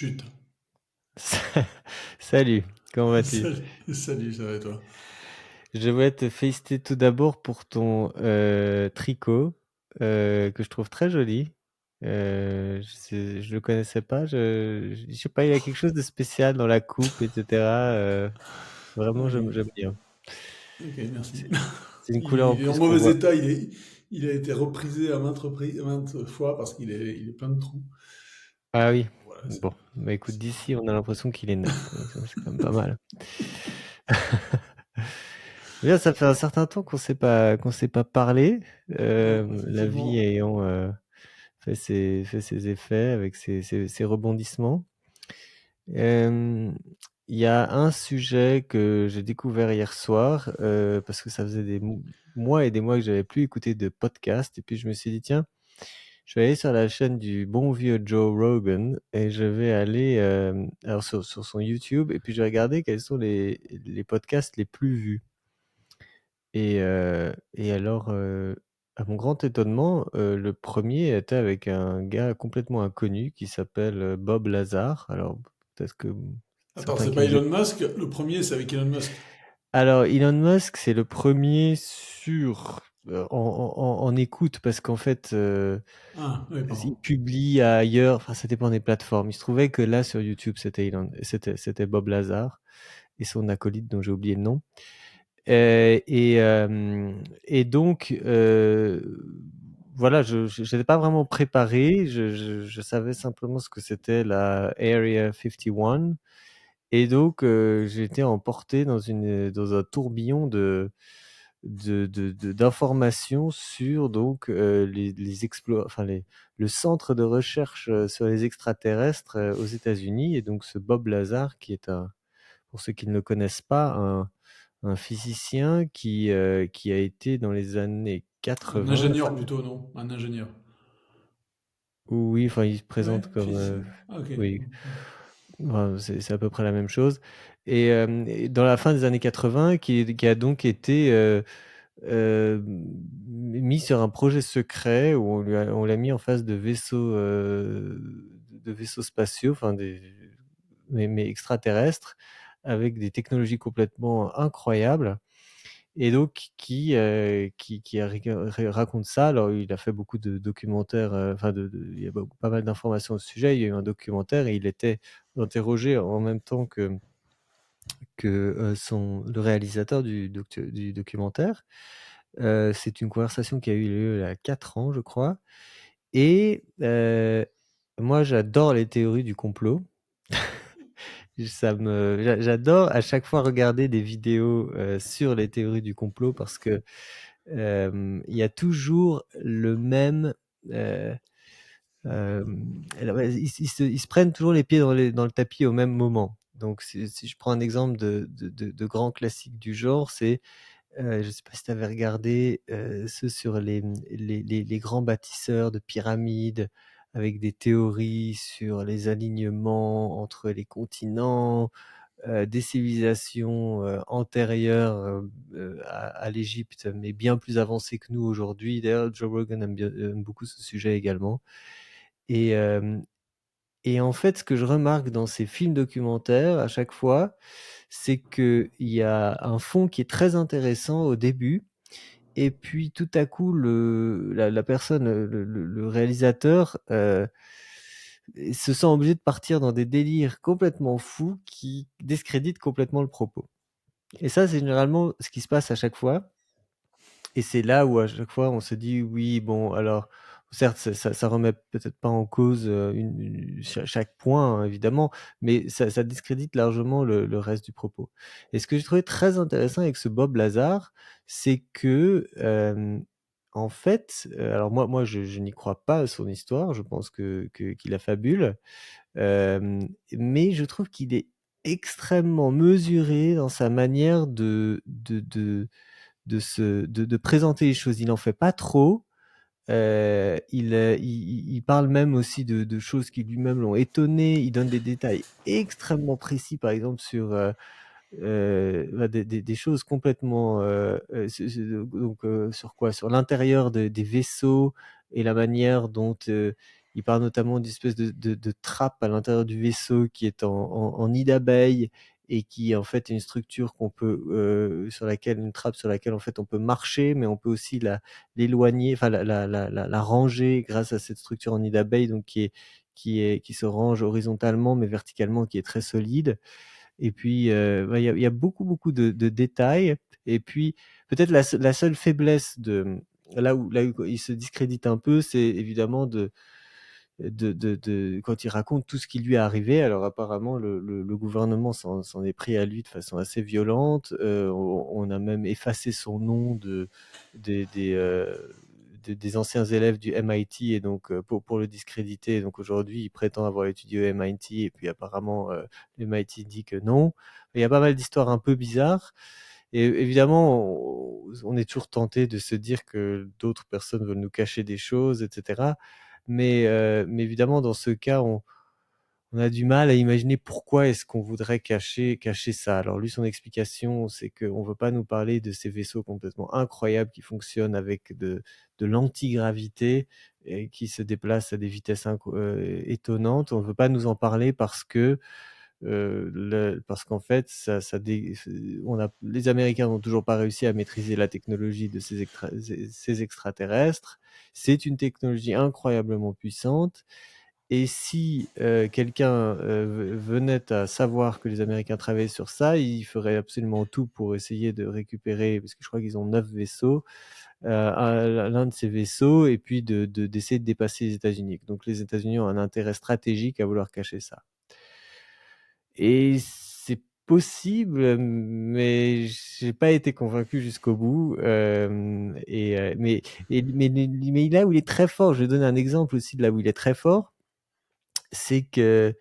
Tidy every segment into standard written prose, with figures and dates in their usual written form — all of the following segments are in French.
Chut. Salut, comment vas-tu? Salut, ça va et toi? Je voulais te féliciter tout d'abord pour ton tricot que je trouve très joli. Je le connaissais pas. Je sais pas, il y a quelque chose de spécial dans la coupe, etc. Vraiment, Oui. j'aime bien. Ok, merci. C'est c'est une couleur en Il est en plus qu'on mauvais voit. état, il a été reprisé à maintes fois parce qu'il est plein de trous. Ah oui. Voilà, Bon, bah écoute, c'est d'ici, on a l'impression qu'il est neuf, donc ça, c'est quand même pas mal. Bien, ça fait un certain temps qu'on s'est pas parlé. ouais, La vie effectivement. ayant fait ses effets avec ses rebondissements. Euh, Il y a un sujet que j'ai découvert hier soir parce que ça faisait des mois et des mois que j'avais plus écouté de podcast et puis je me suis dit tiens, je vais aller sur la chaîne du bon vieux Joe Rogan et je vais aller alors sur son YouTube et puis je vais regarder quels sont les podcasts les plus vus. Et alors, à mon grand étonnement, le premier était avec un gars complètement inconnu qui s'appelle Bob Lazar. Alors, peut-être que Attends, certains c'est qui pas nous Elon écoutent. Musk. Le premier, c'est avec Elon Musk. Alors, Elon Musk, c'est le premier en écoute parce qu'en fait, Ah, oui, il pardon. publie ailleurs. Enfin, ça dépend des plateformes. Il se trouvait que là, sur YouTube, c'était Bob Lazar et son acolyte dont j'ai oublié le nom. Euh, et, euh, et donc, voilà, je n'étais pas vraiment préparé. Je savais simplement ce que c'était la Area 51. Et donc, j'ai été emporté dans un tourbillon d'informations sur donc, le centre de recherche sur les extraterrestres aux États-Unis. Et donc, ce Bob Lazar, qui est pour ceux qui ne le connaissent pas, un physicien qui a été dans les années Un 80, ingénieur plutôt, non? Un ingénieur. oui, enfin, il se Ouais, présente comme, physicien. Ah, ok. oui, enfin, c'est à peu près la même chose. Et dans la fin des années 80, qui a donc été mis sur un projet secret où on l'a mis en face de vaisseaux spatiaux, enfin mais extraterrestres, avec des technologies complètement incroyables. Et donc raconte ça. Alors il a fait beaucoup de documentaires, enfin il y a pas mal d'informations au sujet. Il y a eu un documentaire et il était interrogé en même temps que le réalisateur du documentaire. C'est une conversation qui a eu lieu il y a 4 ans, je crois. Et moi, j'adore les théories du complot. J'adore à chaque fois regarder des vidéos sur les théories du complot parce que il y a toujours le même. euh, euh, alors, ils se prennent toujours les pieds dans le tapis au même moment. Donc, si je prends un exemple de grand classique du genre, c'est, je ne sais pas si tu avais regardé ceux sur les grands bâtisseurs de pyramides avec des théories sur les alignements entre les continents, des civilisations antérieures à l'Égypte, mais bien plus avancées que nous aujourd'hui. D'ailleurs, Joe Rogan aime beaucoup ce sujet également. Et, euh, et en fait, ce que je remarque dans ces films documentaires, à chaque fois, c'est qu'il y a un fond qui est très intéressant au début, et puis tout à coup, la personne, le réalisateur, se sent obligé de partir dans des délires complètement fous qui discréditent complètement le propos. Et ça, c'est généralement ce qui se passe à chaque fois. Et c'est là où à chaque fois on se dit oui, bon, alors certes, ça remet peut-être pas en cause chaque point, hein, évidemment, mais ça discrédite largement le reste du propos. Et ce que j'ai trouvé très intéressant avec ce Bob Lazar, c'est que en fait, alors moi je n'y crois pas à son histoire, je pense qu'il a fabule, mais je trouve qu'il est extrêmement mesuré dans sa manière de présenter les choses. Il n'en fait pas trop. Il parle même aussi de choses qui lui-même l'ont étonné. Il donne des détails extrêmement précis, par exemple, sur des choses complètement... donc, sur quoi? Sur l'intérieur des vaisseaux et la manière dont il parle notamment d'une espèce de trappe à l'intérieur du vaisseau qui est en nid d'abeille et qui en fait est une structure qu'on peut une trappe sur laquelle en fait on peut marcher, mais on peut aussi l'éloigner, enfin la ranger grâce à cette structure en nid d'abeille, donc qui se range horizontalement mais verticalement, qui est très solide. Et puis il y a beaucoup de détails. Et puis peut-être la seule faiblesse de là où il se discrédite un peu, c'est évidemment quand il raconte tout ce qui lui est arrivé. Alors apparemment le gouvernement s'en est pris à lui de façon assez violente. On a même effacé son nom des, des, euh, des anciens élèves du MIT, et donc pour le discréditer. Donc aujourd'hui, il prétend avoir étudié au MIT, et puis apparemment le MIT dit que non. Il y a pas mal d'histoires un peu bizarres. Et évidemment, on est toujours tenté de se dire que d'autres personnes veulent nous cacher des choses, etc. Mais évidemment, dans ce cas, on a du mal à imaginer pourquoi est-ce qu'on voudrait cacher ça. Alors lui, son explication, c'est qu'on ne veut pas nous parler de ces vaisseaux complètement incroyables qui fonctionnent avec de l'antigravité et qui se déplacent à des vitesses étonnantes. On ne veut pas nous en parler parce qu'en fait, les Américains n'ont toujours pas réussi à maîtriser la technologie de ces extraterrestres. C'est une technologie incroyablement puissante. Et si quelqu'un venait à savoir que les Américains travaillaient sur ça, il ferait absolument tout pour essayer de récupérer, parce que je crois qu'ils ont 9 vaisseaux, l'un de ces vaisseaux, et puis d'essayer de dépasser les États-Unis. Donc les États-Unis ont un intérêt stratégique à vouloir cacher ça. Et c'est possible, mais j'ai pas été convaincu jusqu'au bout. Mais là où il est très fort, je vais donner un exemple aussi de là où il est très fort, c'est qu'il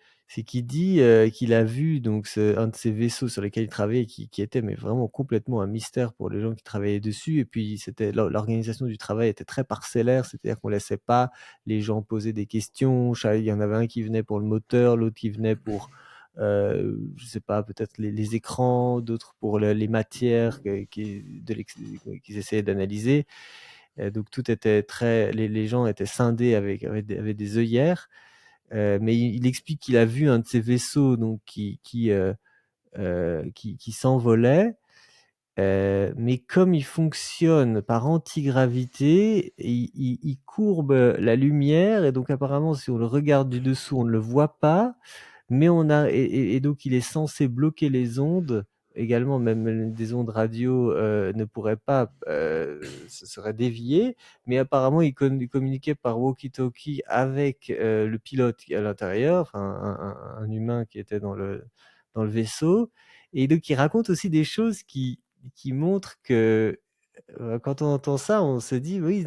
dit qu'il a vu donc un de ces vaisseaux sur lesquels il travaillait, qui était mais vraiment complètement un mystère pour les gens qui travaillaient dessus. Et puis l'organisation du travail était très parcellaire, c'est-à-dire qu'on laissait pas les gens poser des questions. Il y en avait un qui venait pour le moteur, l'autre qui venait pour je sais pas, peut-être les écrans, d'autres pour les matières qu'ils essayaient d'analyser. Donc tout était les gens étaient scindés avec des œillères. Mais il explique qu'il a vu un de ces vaisseaux donc qui s'envolait, mais comme il fonctionne par antigravité, il courbe la lumière, et donc apparemment si on le regarde du dessous, on ne le voit pas, mais et donc il est censé bloquer les ondes également, même des ondes radio ne pourraient pas, se seraient déviées, mais apparemment il communiquait par walkie-talkie avec le pilote à l'intérieur, enfin un humain qui était dans le vaisseau. Et donc il raconte aussi des choses qui montrent que quand on entend ça, on se dit oui,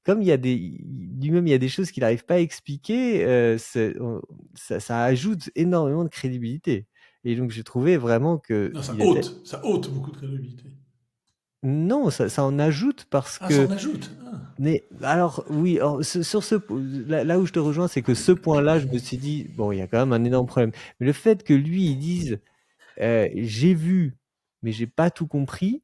comme il y a lui-même il y a des choses qu'il n'arrive pas à expliquer, ça ajoute énormément de crédibilité. Et donc j'ai trouvé vraiment que Non, il était ça ôte beaucoup de crédibilité. non, ça en ajoute parce Ah, ça que en ajoute. Ah. mais alors oui, alors, sur là où je te rejoins, c'est que ce point-là, je me suis dit bon, il y a quand même un énorme problème. Mais le fait que lui il dise j'ai vu, mais j'ai pas tout compris.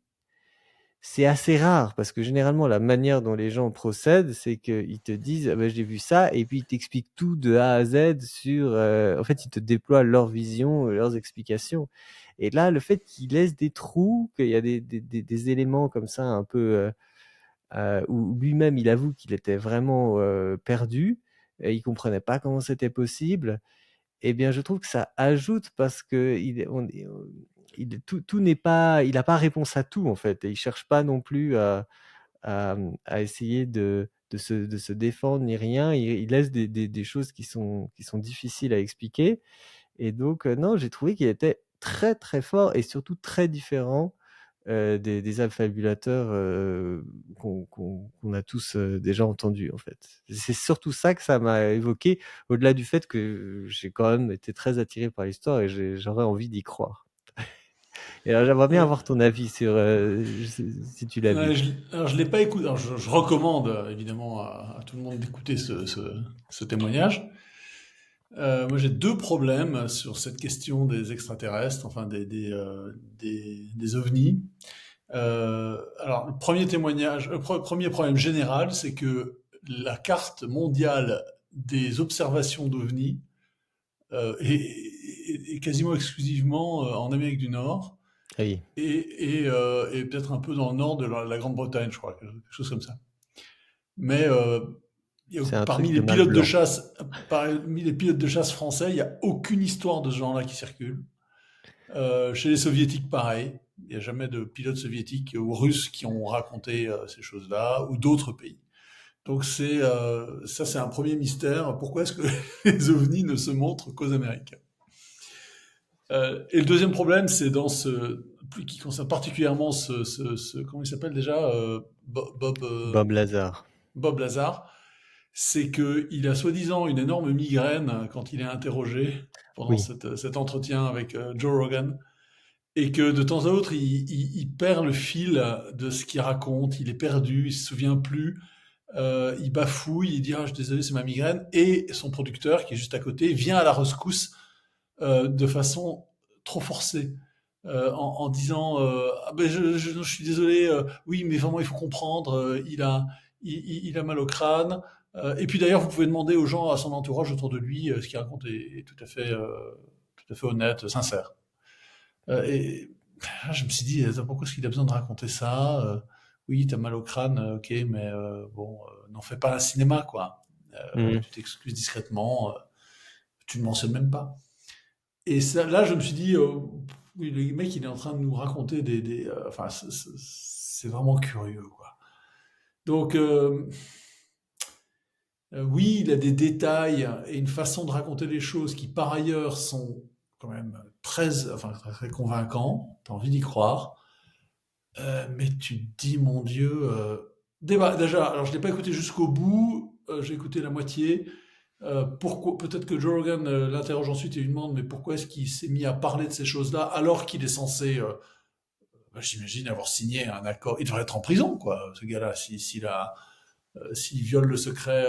C'est assez rare, parce que généralement la manière dont les gens procèdent, c'est qu'ils te disent ah ben, j'ai vu ça, et puis ils t'expliquent tout de A à Z sur en fait ils te déploient leur vision, leurs explications. Et là le fait qu'ils laissent des trous, qu'il y a des éléments comme ça un peu où lui-même il avoue qu'il était vraiment perdu, et il comprenait pas comment c'était possible. Eh bien, je trouve que ça ajoute, parce que tout n'est pas, il n'a pas réponse à tout en fait, et il cherche pas non plus à essayer de se défendre ni rien. Il laisse des choses qui sont difficiles à expliquer. Et donc, non, j'ai trouvé qu'il était très très fort, et surtout très différent des alphabulateurs qu'on a tous déjà entendus en fait. C'est surtout ça que ça m'a évoqué, au-delà du fait que j'ai quand même été très attiré par l'histoire et j'aurais envie d'y croire. Et alors j'aimerais bien Ouais. avoir ton avis sur si tu l'as vu. Alors, je l'ai pas écouté. Alors, je recommande évidemment à tout le monde d'écouter ce témoignage. Moi, j'ai deux problèmes sur cette question des extraterrestres, enfin des ovnis. Alors, le premier témoignage, premier problème général, c'est que la carte mondiale des observations d'OVNI, et quasiment exclusivement en Amérique du Nord Ah oui, et peut-être un peu dans le nord de la Grande-Bretagne, je crois, quelque chose comme ça. Mais c'est un truc parmi de les mâle pilotes de blanc. chasse, parmi les pilotes de chasse français, il n'y a aucune histoire de ce genre-là qui circule. Chez les soviétiques, pareil. Il n'y a jamais de pilotes soviétiques ou russes qui ont raconté ces choses-là, ou d'autres pays. Donc ça, c'est un premier mystère. Pourquoi est-ce que les ovnis ne se montrent qu'aux Américains? Et le deuxième problème, c'est dans qui concerne particulièrement comment il s'appelle déjà, Bob Lazar. Bob Lazar, c'est que il a soi-disant une énorme migraine quand il est interrogé pendant Oui, cet entretien avec Joe Rogan, et que de temps à autre, il perd le fil de ce qu'il raconte, il est perdu, il se souvient plus, il bafouille, il dit ah, je suis désolé, c'est ma migraine, et son producteur qui est juste à côté vient à la rescousse de façon trop forcée. En disant ah ben je suis désolé, oui mais vraiment il faut comprendre, il a mal au crâne, et puis d'ailleurs vous pouvez demander aux gens à son entourage autour de lui, ce qu'il raconte est tout à fait honnête, sincère. Et là, je me suis dit pourquoi est-ce qu'il a besoin de raconter ça, oui t'as mal au crâne, ok mais bon n'en fais pas un cinéma quoi. mhm. Tu t'excuses discrètement, tu ne mentionnes même pas. Et ça, là, je me suis dit, oui, le mec, il est en train de nous raconter enfin, c'est vraiment curieux, quoi. Donc, oui, il a des détails et une façon de raconter les choses qui, par ailleurs, sont quand même enfin, très convaincants. T'as envie d'y croire. Mais tu te dis, mon Dieu, déjà, alors je l'ai pas écouté jusqu'au bout, j'ai écouté la moitié. Pourquoi, peut-être que Joe Rogan l'interroge ensuite et lui demande mais pourquoi est-ce qu'il s'est mis à parler de ces choses-là alors qu'il est censé, j'imagine, avoir signé un accord. Il devrait être en prison, quoi, ce gars-là, s'il viole le secret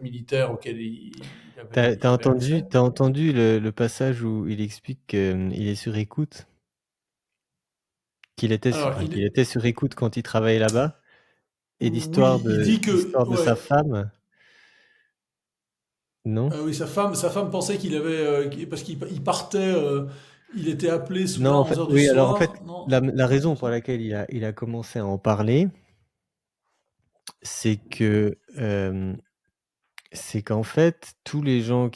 militaire auquel il avait accès. T'as entendu le passage où il explique qu'il est sur écoute, Alors, qu'il était sur écoute quand il travaillait là-bas, et oui, il dit que, l'histoire de sa ouais, femme, non? oui, sa femme pensait parce qu'il partait, il était appelé Non, soudain à en 11 fait, heures du oui, alors en fait, soir, non? la Un truc raison comme pour ça? laquelle il a commencé à en parler, c'est que c'est qu'en fait, tous les gens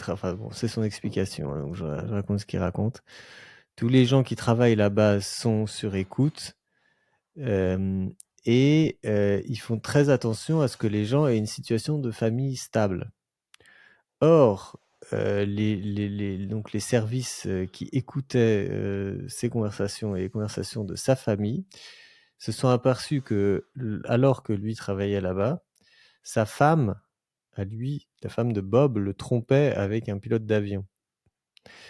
enfin bon, c'est son explication, hein, donc je raconte ce qu'il raconte. Tous les gens qui travaillent là-bas sont sur écoute, hem et ils font très attention à ce que les gens aient une situation de famille stable. Or, donc les services, qui écoutaient, ces conversations et les conversations de sa famille, se sont aperçus que alors que lui travaillait là-bas, sa femme, à lui, la femme de Bob, le trompait avec un pilote d'avion.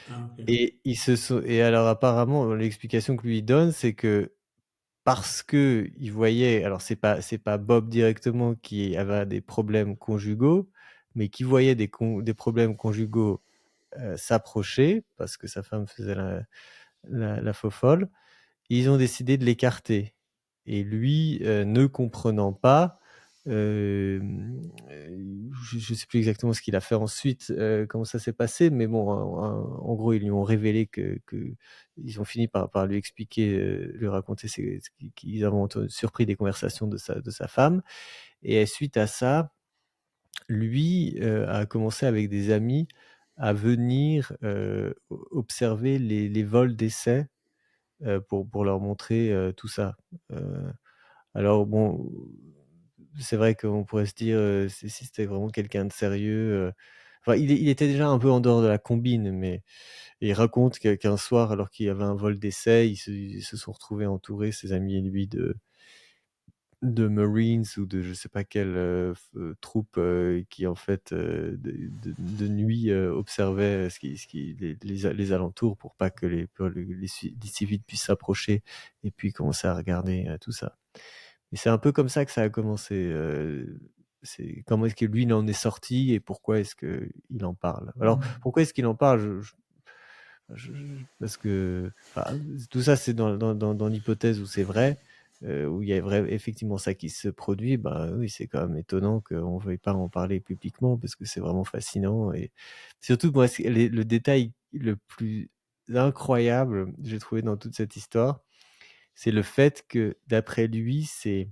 Ah, ok. Et alors apparemment, l'explication que lui donne, c'est que parce qu'il voyait, alors c'est pas Bob directement qui avait des problèmes conjugaux, mais qui voyait des problèmes conjugaux s'approcher, parce que sa femme faisait la fofolle, ils ont décidé de l'écarter. Et lui, ne comprenant pas, je ne sais plus exactement ce qu'il a fait ensuite, comment ça s'est passé, mais bon, en gros, ils lui ont révélé ils ont fini par lui expliquer, lui raconter qu'ils avaient surpris des conversations de sa femme. Et suite à ça, lui a commencé avec des amis à venir observer les vols d'essai pour leur montrer tout ça. Euh, alors bon, c'est vrai qu'on pourrait se dire si c'était vraiment quelqu'un de sérieux. Enfin, il était déjà un peu en dehors de la combine, mais il raconte qu'un soir, alors qu'il y avait un vol d'essai, ils se sont retrouvés entourés, ses amis et lui, de Marines ou de je sais pas quelle troupe qui en fait de nuit observait les alentours pour pas que les civils puissent s'approcher et puis commencer à regarder tout ça. Et c'est un peu comme ça que ça a commencé. C'est comment est-ce que lui il en est sorti et pourquoi est-ce que il en parle. Alors Hmm. pourquoi est-ce qu'il en parle parce que enfin, tout ça c'est dans l'hypothèse où c'est vrai. où il y a effectivement ça qui se produit, bah oui, c'est quand même étonnant qu'on ne veuille pas en parler publiquement parce que c'est vraiment fascinant. Et surtout, moi, le détail le plus incroyable, j'ai trouvé dans toute cette histoire, c'est le fait que, d'après lui, ces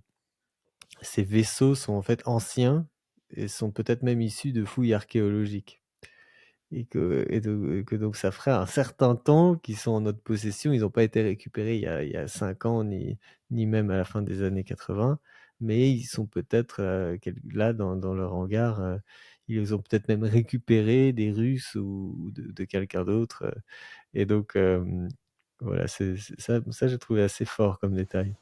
vaisseaux sont en fait anciens et sont peut-être même issus de fouilles archéologiques. Et que donc ça ferait un certain temps qu'ils sont en notre possession. Ils n'ont pas été récupérés il y a 5 ans, ni même à la fin des années 80, mais ils sont peut-être là dans leur hangar. Ils les ont peut-être même récupérés des Russes ou de quelqu'un d'autre. Et donc, voilà, ça j'ai trouvé assez fort comme détail.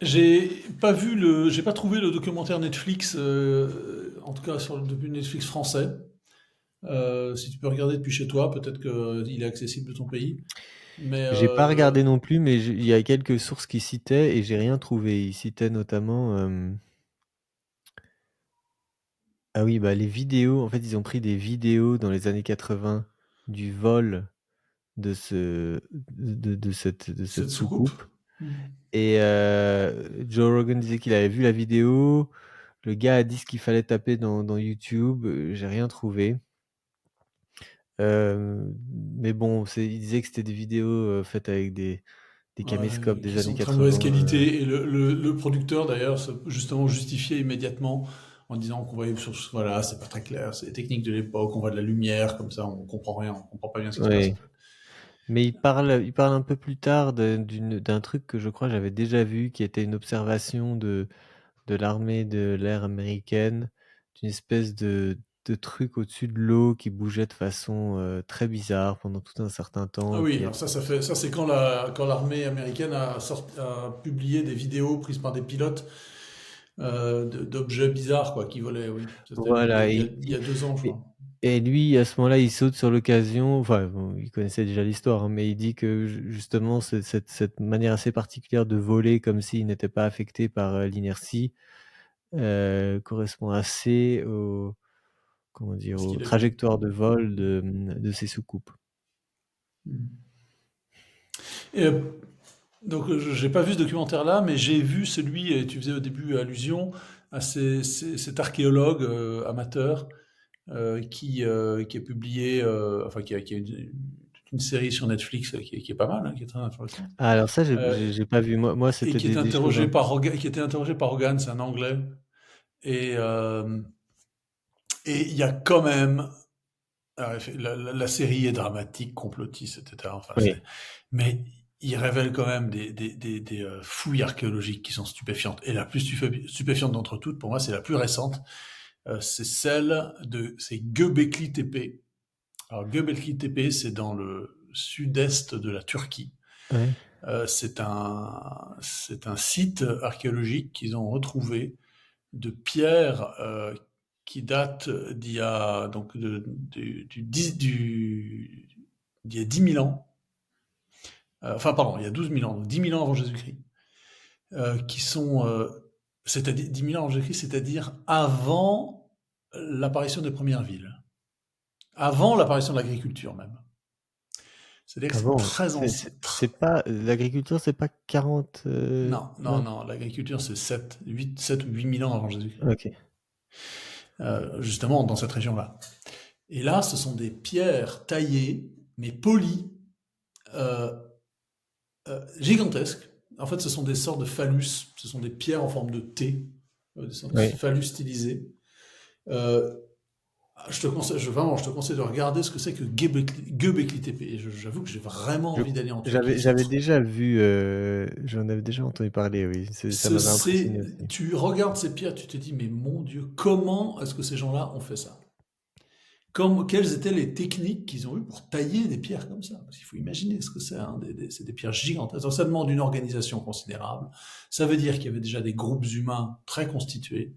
J'ai pas trouvé le documentaire Netflix, en tout cas depuis Netflix français. Si tu peux regarder depuis chez toi, peut-être qu'il est accessible de ton pays. Mais J'ai pas regardé non plus, mais il y a quelques sources qui citaient et j'ai rien trouvé. Ils citaient notamment. Ah oui, bah les vidéos. En fait, ils ont pris des vidéos dans les années 80 du vol de cette cette soucoupe. soucoupe. Et Joe Rogan disait qu'il avait vu la vidéo. Le gars a dit ce qu'il fallait taper dans YouTube. J'ai rien trouvé. Mais bon, il disait que c'était des vidéos faites avec des caméscopes des Qui sont années de très mauvaise 80. qualité. Et le producteur, d'ailleurs, justement justifiait immédiatement en disant qu'on voyait voilà, c'est pas très clair, c'est les techniques de l'époque, on voit de la lumière, comme ça, on comprend rien, on comprend pas bien ce qui se passe, en Ouais. fait. Mais il parle un peu plus tard d'un truc que je crois j'avais déjà vu, qui était une observation de l'armée de l'air américaine, d'une espèce de truc au-dessus de l'eau qui bougeait de façon très bizarre pendant tout un certain Ah temps. oui, alors ça c'est quand l'armée américaine a publié des vidéos prises par des pilotes d'objets bizarres quoi qui volaient. Oui, c'était Voilà. il y a 2 ans, je Et, crois. et lui, à ce moment-là, il saute sur l'occasion. Enfin, bon, il connaissait déjà l'histoire, hein, mais il dit que justement, cette manière assez particulière de voler comme s'il n'était pas affecté par l'inertie correspond assez comment dire, Ce aux qu'il a vu. trajectoires de vol de ces soucoupes. Et, donc j'ai pas vu ce documentaire-là, mais j'ai vu celui, et tu faisais au début allusion à cet archéologue amateur qui a publié, enfin qui a une série sur Netflix qui est pas mal, hein, qui est très intéressante. Ah, alors ça, Euh, j'ai pas vu. Moi, et c'était des choses un peu. qui était interrogé par Hogan, c'est un Anglais. Et et il y a quand même la série est dramatique, complotiste, etc. Enfin, Oui. mais il révèle quand même des fouilles archéologiques qui sont stupéfiantes. Et la plus stupéfiante d'entre toutes, pour moi, c'est la plus récente. C'est Göbekli Tepe. Alors Göbekli Tepe, c'est dans le sud-est de la Turquie. Ouais. C'est un site archéologique qu'ils ont retrouvé de pierres qui datent d'il y a donc d'il y a 10 000 ans. Enfin, pardon, il y a 12 000 ans, donc 10 000 ans avant Jésus-Christ, qui sont, c'est-à-dire 10 000 ans avant Jésus-Christ, c'est-à-dire avant l'apparition des premières villes, avant l'apparition de l'agriculture même. C'est-à-dire que Ah c'est bon, très ancien. c'est pas l'agriculture, c'est pas 40. Non, non, Non. non, l'agriculture c'est 7 ou 8 000 ans avant Jésus-Christ, Ok. justement dans cette région-là. Et là, ce sont des pierres taillées, mais polies, euh, gigantesques. En fait, ce sont des sortes de phallus, ce sont des pierres en forme de T, des sortes de Oui. phallus stylisés. Euh, vraiment, je te conseille de regarder ce que c'est que Göbekli Tepe. Et j'avoue que j'ai vraiment Je- envie d'aller en J'avais Turquie. j'avais déjà vu, j'en avais déjà entendu parler, oui. Ça m'avait impressionné aussi. Tu regardes ces pierres, tu te dis, mais mon Dieu, comment est-ce que ces gens-là ont fait ça? Quelles étaient les techniques qu'ils ont eues pour tailler des pierres comme ça? Parce qu'il faut imaginer ce que c'est, hein, c'est des pierres gigantesques. Alors, ça demande une organisation considérable. Ça veut dire qu'il y avait déjà des groupes humains très constitués.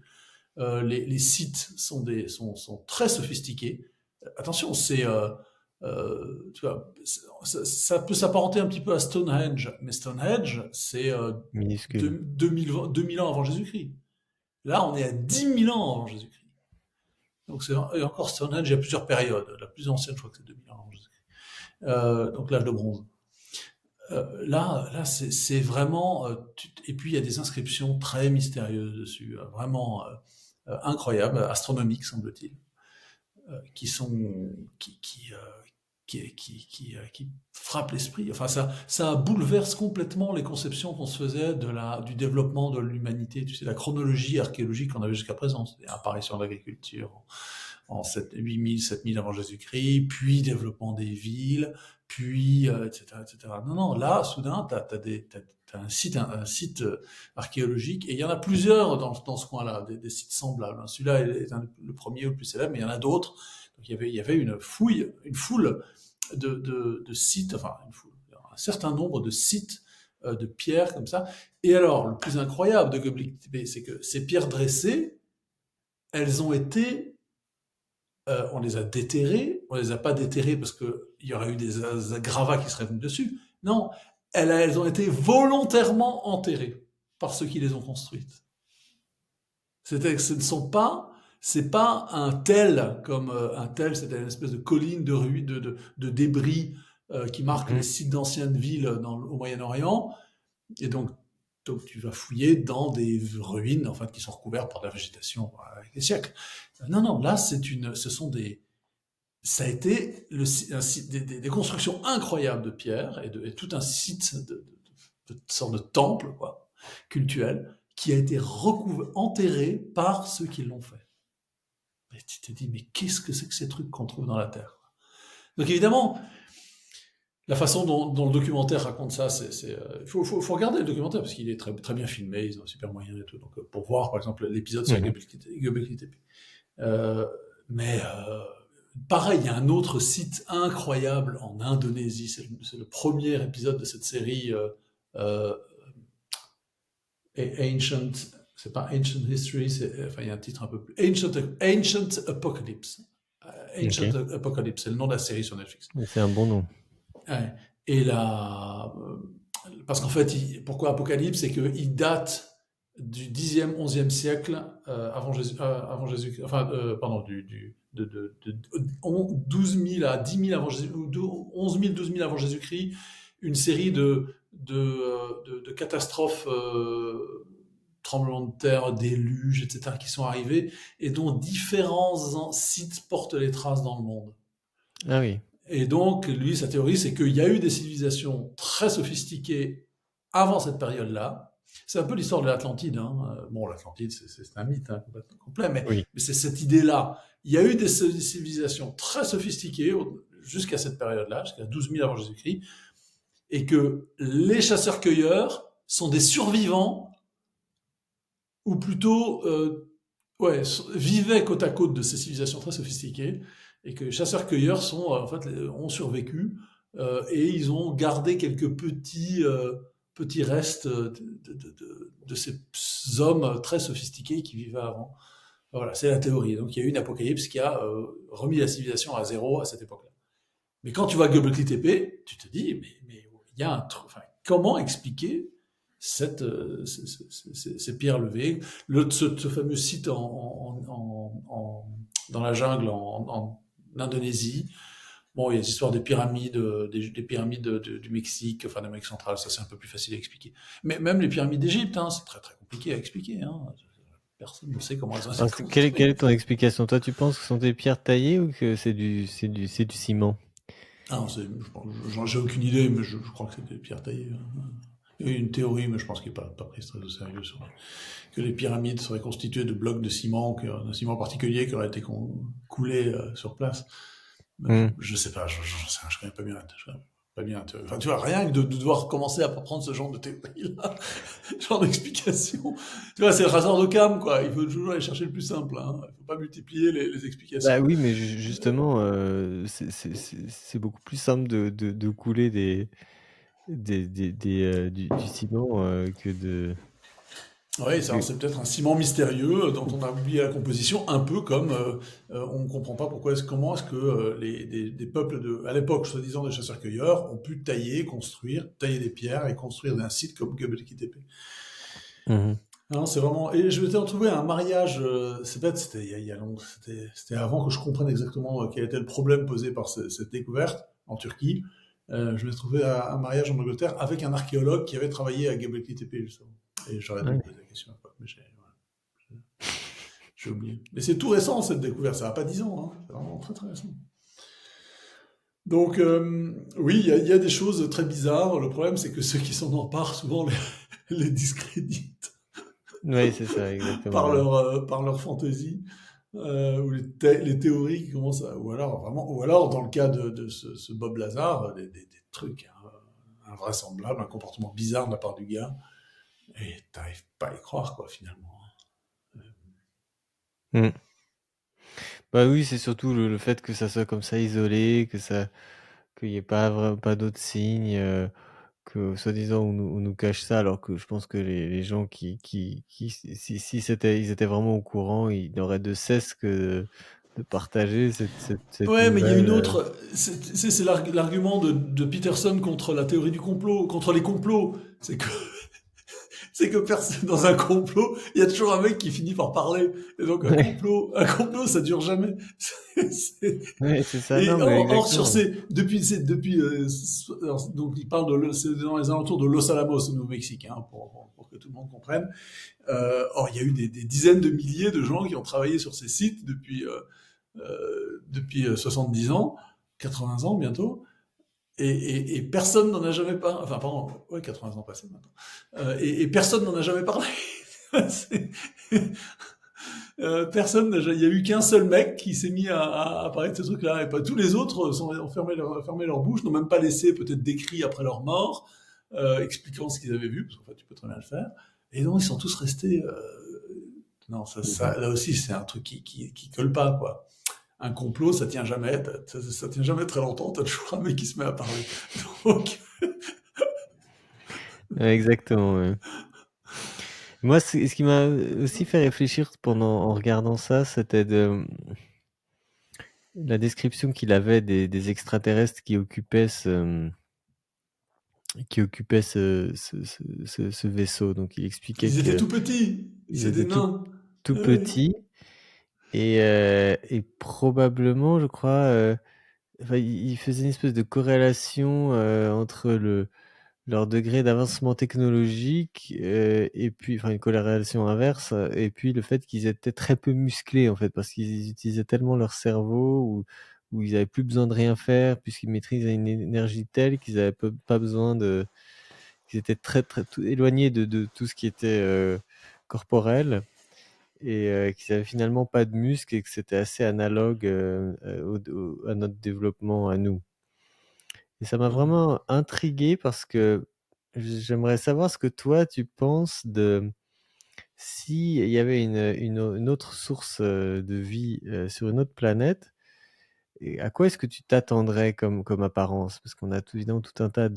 Les sites sont très sophistiqués. Attention, tu vois, ça peut s'apparenter un petit peu à Stonehenge, mais Stonehenge, c'est Minuscule. 2000 ans avant Jésus-Christ. Là, on est à 10 000 ans avant Jésus-Christ. Donc, et encore Stonehenge, il y a plusieurs périodes. La plus ancienne, je crois que c'est 2000 ans avant Jésus-Christ. Donc, l'âge de bronze. Là, c'est vraiment. Et puis il y a des inscriptions très mystérieuses dessus, vraiment incroyables, astronomiques semble-t-il, qui sont qui frappent l'esprit. Enfin, ça bouleverse complètement les conceptions qu'on se faisait du développement de l'humanité. Tu sais, la chronologie archéologique qu'on avait jusqu'à présent, c'est l'apparition de l'agriculture en 8000, 7000 avant Jésus-Christ, puis développement des villes, puis etc., etc. Non, non, là, soudain, t'as un site archéologique, et il y en a plusieurs dans ce coin-là, des sites semblables. Celui-là est le premier ou le plus célèbre, mais il y en a d'autres. Donc il y avait une foule de sites, enfin un certain nombre de sites de pierres comme ça. Et alors, le plus incroyable de Göbekli Tepe, c'est que ces pierres dressées, elles ont été on les a déterrés, on les a pas déterrés parce qu'il y aurait eu des gravats qui seraient venus dessus. Non, elles ont été volontairement enterrées par ceux qui les ont construites. C'est pas un tel comme un tel, c'était une espèce de colline de ruines, de débris qui marque les Mhm. sites d'anciennes villes au Moyen-Orient. Et donc tu vas fouiller dans des ruines en fait qui sont recouvertes par de la végétation avec les siècles. Non, non, là ce sont ça a été des constructions incroyables de pierre et tout un site de sorte de temple quoi, cultuel qui a été enterré par ceux qui l'ont fait. Et tu te dis, mais qu'est-ce que c'est que ces trucs qu'on trouve dans la Terre? Donc évidemment, la façon dont le documentaire raconte ça, faut regarder le documentaire parce qu'il est très, très bien filmé, ils ont un super moyen et tout. Donc pour voir par exemple l'épisode sur Mhm. Göbekli Tepe. Euh, mais pareil, il y a un autre site incroyable en Indonésie. C'est le premier épisode de cette série euh, Ancient. C'est pas Ancient History, enfin il y a un titre un peu plus Ancient Apocalypse. Ancient Ok. Apocalypse, c'est le nom de la série sur Netflix. C'est un bon nom. Ouais. Et parce qu'en fait, pourquoi Apocalypse, c'est qu'il date du 10e, 11e siècle avant Jésus, enfin, pardon, 12 000 à 10 000 avant Jésus, ou 11 000, 12 000 avant Jésus-Christ, une série de catastrophes, tremblements de terre, déluges, etc., qui sont arrivés et dont différents sites portent les traces dans le monde. Ah oui. Et donc, lui, sa théorie, c'est qu'il y a eu des civilisations très sophistiquées avant cette période-là. C'est un peu l'histoire de l'Atlantide. Hein. Bon, l'Atlantide, c'est un mythe hein, complètement complet, Oui. mais c'est cette idée-là. Il y a eu des civilisations très sophistiquées jusqu'à cette période-là, jusqu'à 12 000 avant Jésus-Christ, et que les chasseurs-cueilleurs sont des survivants, ou plutôt ouais, vivaient côte à côte de ces civilisations très sophistiquées, et que les chasseurs-cueilleurs en fait, ont survécu, et ils ont gardé quelques petits restes de ces hommes très sophistiqués qui vivaient avant. Voilà, c'est la théorie. Donc il y a eu une apocalypse qui a remis la civilisation à zéro à cette époque-là. Mais quand tu vois Göbekli Tepe, tu te dis, mais il y a un truc. Enfin, comment expliquer ces pierres levées, ce fameux site dans la jungle en Indonésie. Bon, il y a l'histoire des pyramides, des pyramides du Mexique, enfin d'Amérique centrale, ça c'est un peu plus facile à expliquer. Mais même les pyramides d'Égypte, hein, c'est très très compliqué à expliquer. Hein. Personne ne sait comment elles ont été Alors, quelle est construites. ton explication? Toi, tu penses que ce sont des pierres taillées ou que c'est du ciment? Ah, j'ai aucune idée, mais je crois que c'est des pierres taillées. Hein. Il y a une théorie, mais je pense qu'il n'est pas prise très au sérieux, que les pyramides seraient constituées de blocs de ciment, d'un ciment particulier qui aurait été coulé sur place. Hmm. Je sais pas, je connais pas bien pas bien. Enfin, tu vois, rien que de devoir commencer à prendre ce genre de théorie-là, ce genre d'explication. Tu vois, c'est le hasard de cam, quoi. Il faut toujours aller chercher le plus simple. Hein. Il faut pas multiplier les Bah explications. oui, mais justement, c'est beaucoup plus simple de couler du ciment que de. Oui, que- c'est peut-être un ciment mystérieux dont on a oublié la composition, un peu comme on ne comprend pas comment est-ce que des peuples à l'époque, soi-disant des chasseurs-cueilleurs, ont pu tailler des pierres et construire un site comme Göbekli Tepe. Mhm. Non, c'est vraiment. Et je m'étais retrouvé à un mariage. C'est bête, c'était il y a longtemps. C'était avant que je comprenne exactement quel était le problème posé par cette découverte en Turquie. Je m'étais trouvé à un mariage en Angleterre avec un archéologue qui avait travaillé à Göbekli Tepe, justement. Et j'aurais dû Ouais. lui poser la question à l'époque, mais j'ai oublié. Mais c'est tout récent, cette découverte. Ça n'a pas 10 ans, hein. C'est vraiment très très récent. Donc, oui, il y a des choses très bizarres. Le problème, c'est que ceux qui s'en emparent souvent les discréditent Oui, c'est ça, exactement. Ouais. par leur fantaisie, ou les théories qui commencent à, ou alors vraiment, ou alors dans le cas de ce Bob Lazar, des trucs invraisemblables, un comportement bizarre de la part du gars, et t'arrives pas à y croire, quoi, finalement. Mm. Bah oui, c'est surtout le fait que ça soit comme ça isolé, qu'il n'y ait pas d'autres signes, que soi-disant on nous cache ça, alors que je pense que les gens si ils étaient vraiment au courant, ils n'auraient de cesse que de partager cette Ouais, mais il y a une nouvelle. autre. C'est l'argument de Peterson contre la théorie du complot, contre les complots. C'est que personne, dans un complot, il y a toujours un mec qui finit par parler. Et donc Ouais, un complot, ça dure jamais. C'est- ouais, c'est ça, Et non, mais or, sur exactement. depuis, alors, donc il parle c'est dans les alentours de Los Alamos au Nouveau-Mexique, hein, pour que tout le monde comprenne. Or, il y a eu des dizaines de milliers de gens qui ont travaillé sur ces sites depuis 70 ans, 80 ans bientôt, et personne n'en a jamais parlé. Enfin, pardon, ouais, 80 ans passés maintenant. Et personne n'en a jamais parlé. C'est- personne, il y a eu qu'un seul mec qui s'est mis à parler de ce truc-là, et pas tous les autres ont fermé leur bouche, n'ont même pas laissé peut-être d'écrit après leur mort, expliquant ce qu'ils avaient vu, parce qu'en fait tu peux très bien le faire. Et donc ils sont tous restés. Non, Mhm. là aussi c'est un truc qui colle pas, quoi. Un complot, ça tient jamais, ça tient jamais très longtemps. T'as toujours un mec qui se met à parler. Donc, Ouais, exactement. Ouais. Moi, ce qui m'a aussi fait réfléchir en regardant ça, c'était la description qu'il avait des extraterrestres qui occupaient ce vaisseau. Donc, il expliquait ils étaient que tout petits, ils c'est des étaient nains. tout Ah oui. petits et probablement, je crois, enfin, il faisait une espèce de corrélation entre leur degré d'avancement technologique et puis, enfin, une corrélation inverse, et puis le fait qu'ils étaient très peu musclés, en fait, parce qu'ils utilisaient tellement leur cerveau où ils avaient plus besoin de rien faire, puisqu'ils maîtrisaient une énergie telle qu'ils avaient pas besoin qu'ils étaient très, très éloignés de tout ce qui était corporel et qu'ils avaient finalement pas de muscles et que c'était assez analogue à notre développement à nous. Et ça m'a Ouais. vraiment intrigué parce que j'aimerais savoir ce que toi tu penses de s'il y avait une autre source de vie sur une autre planète, et à quoi est-ce que tu t'attendrais comme apparence? Parce qu'on a évidemment tout un tas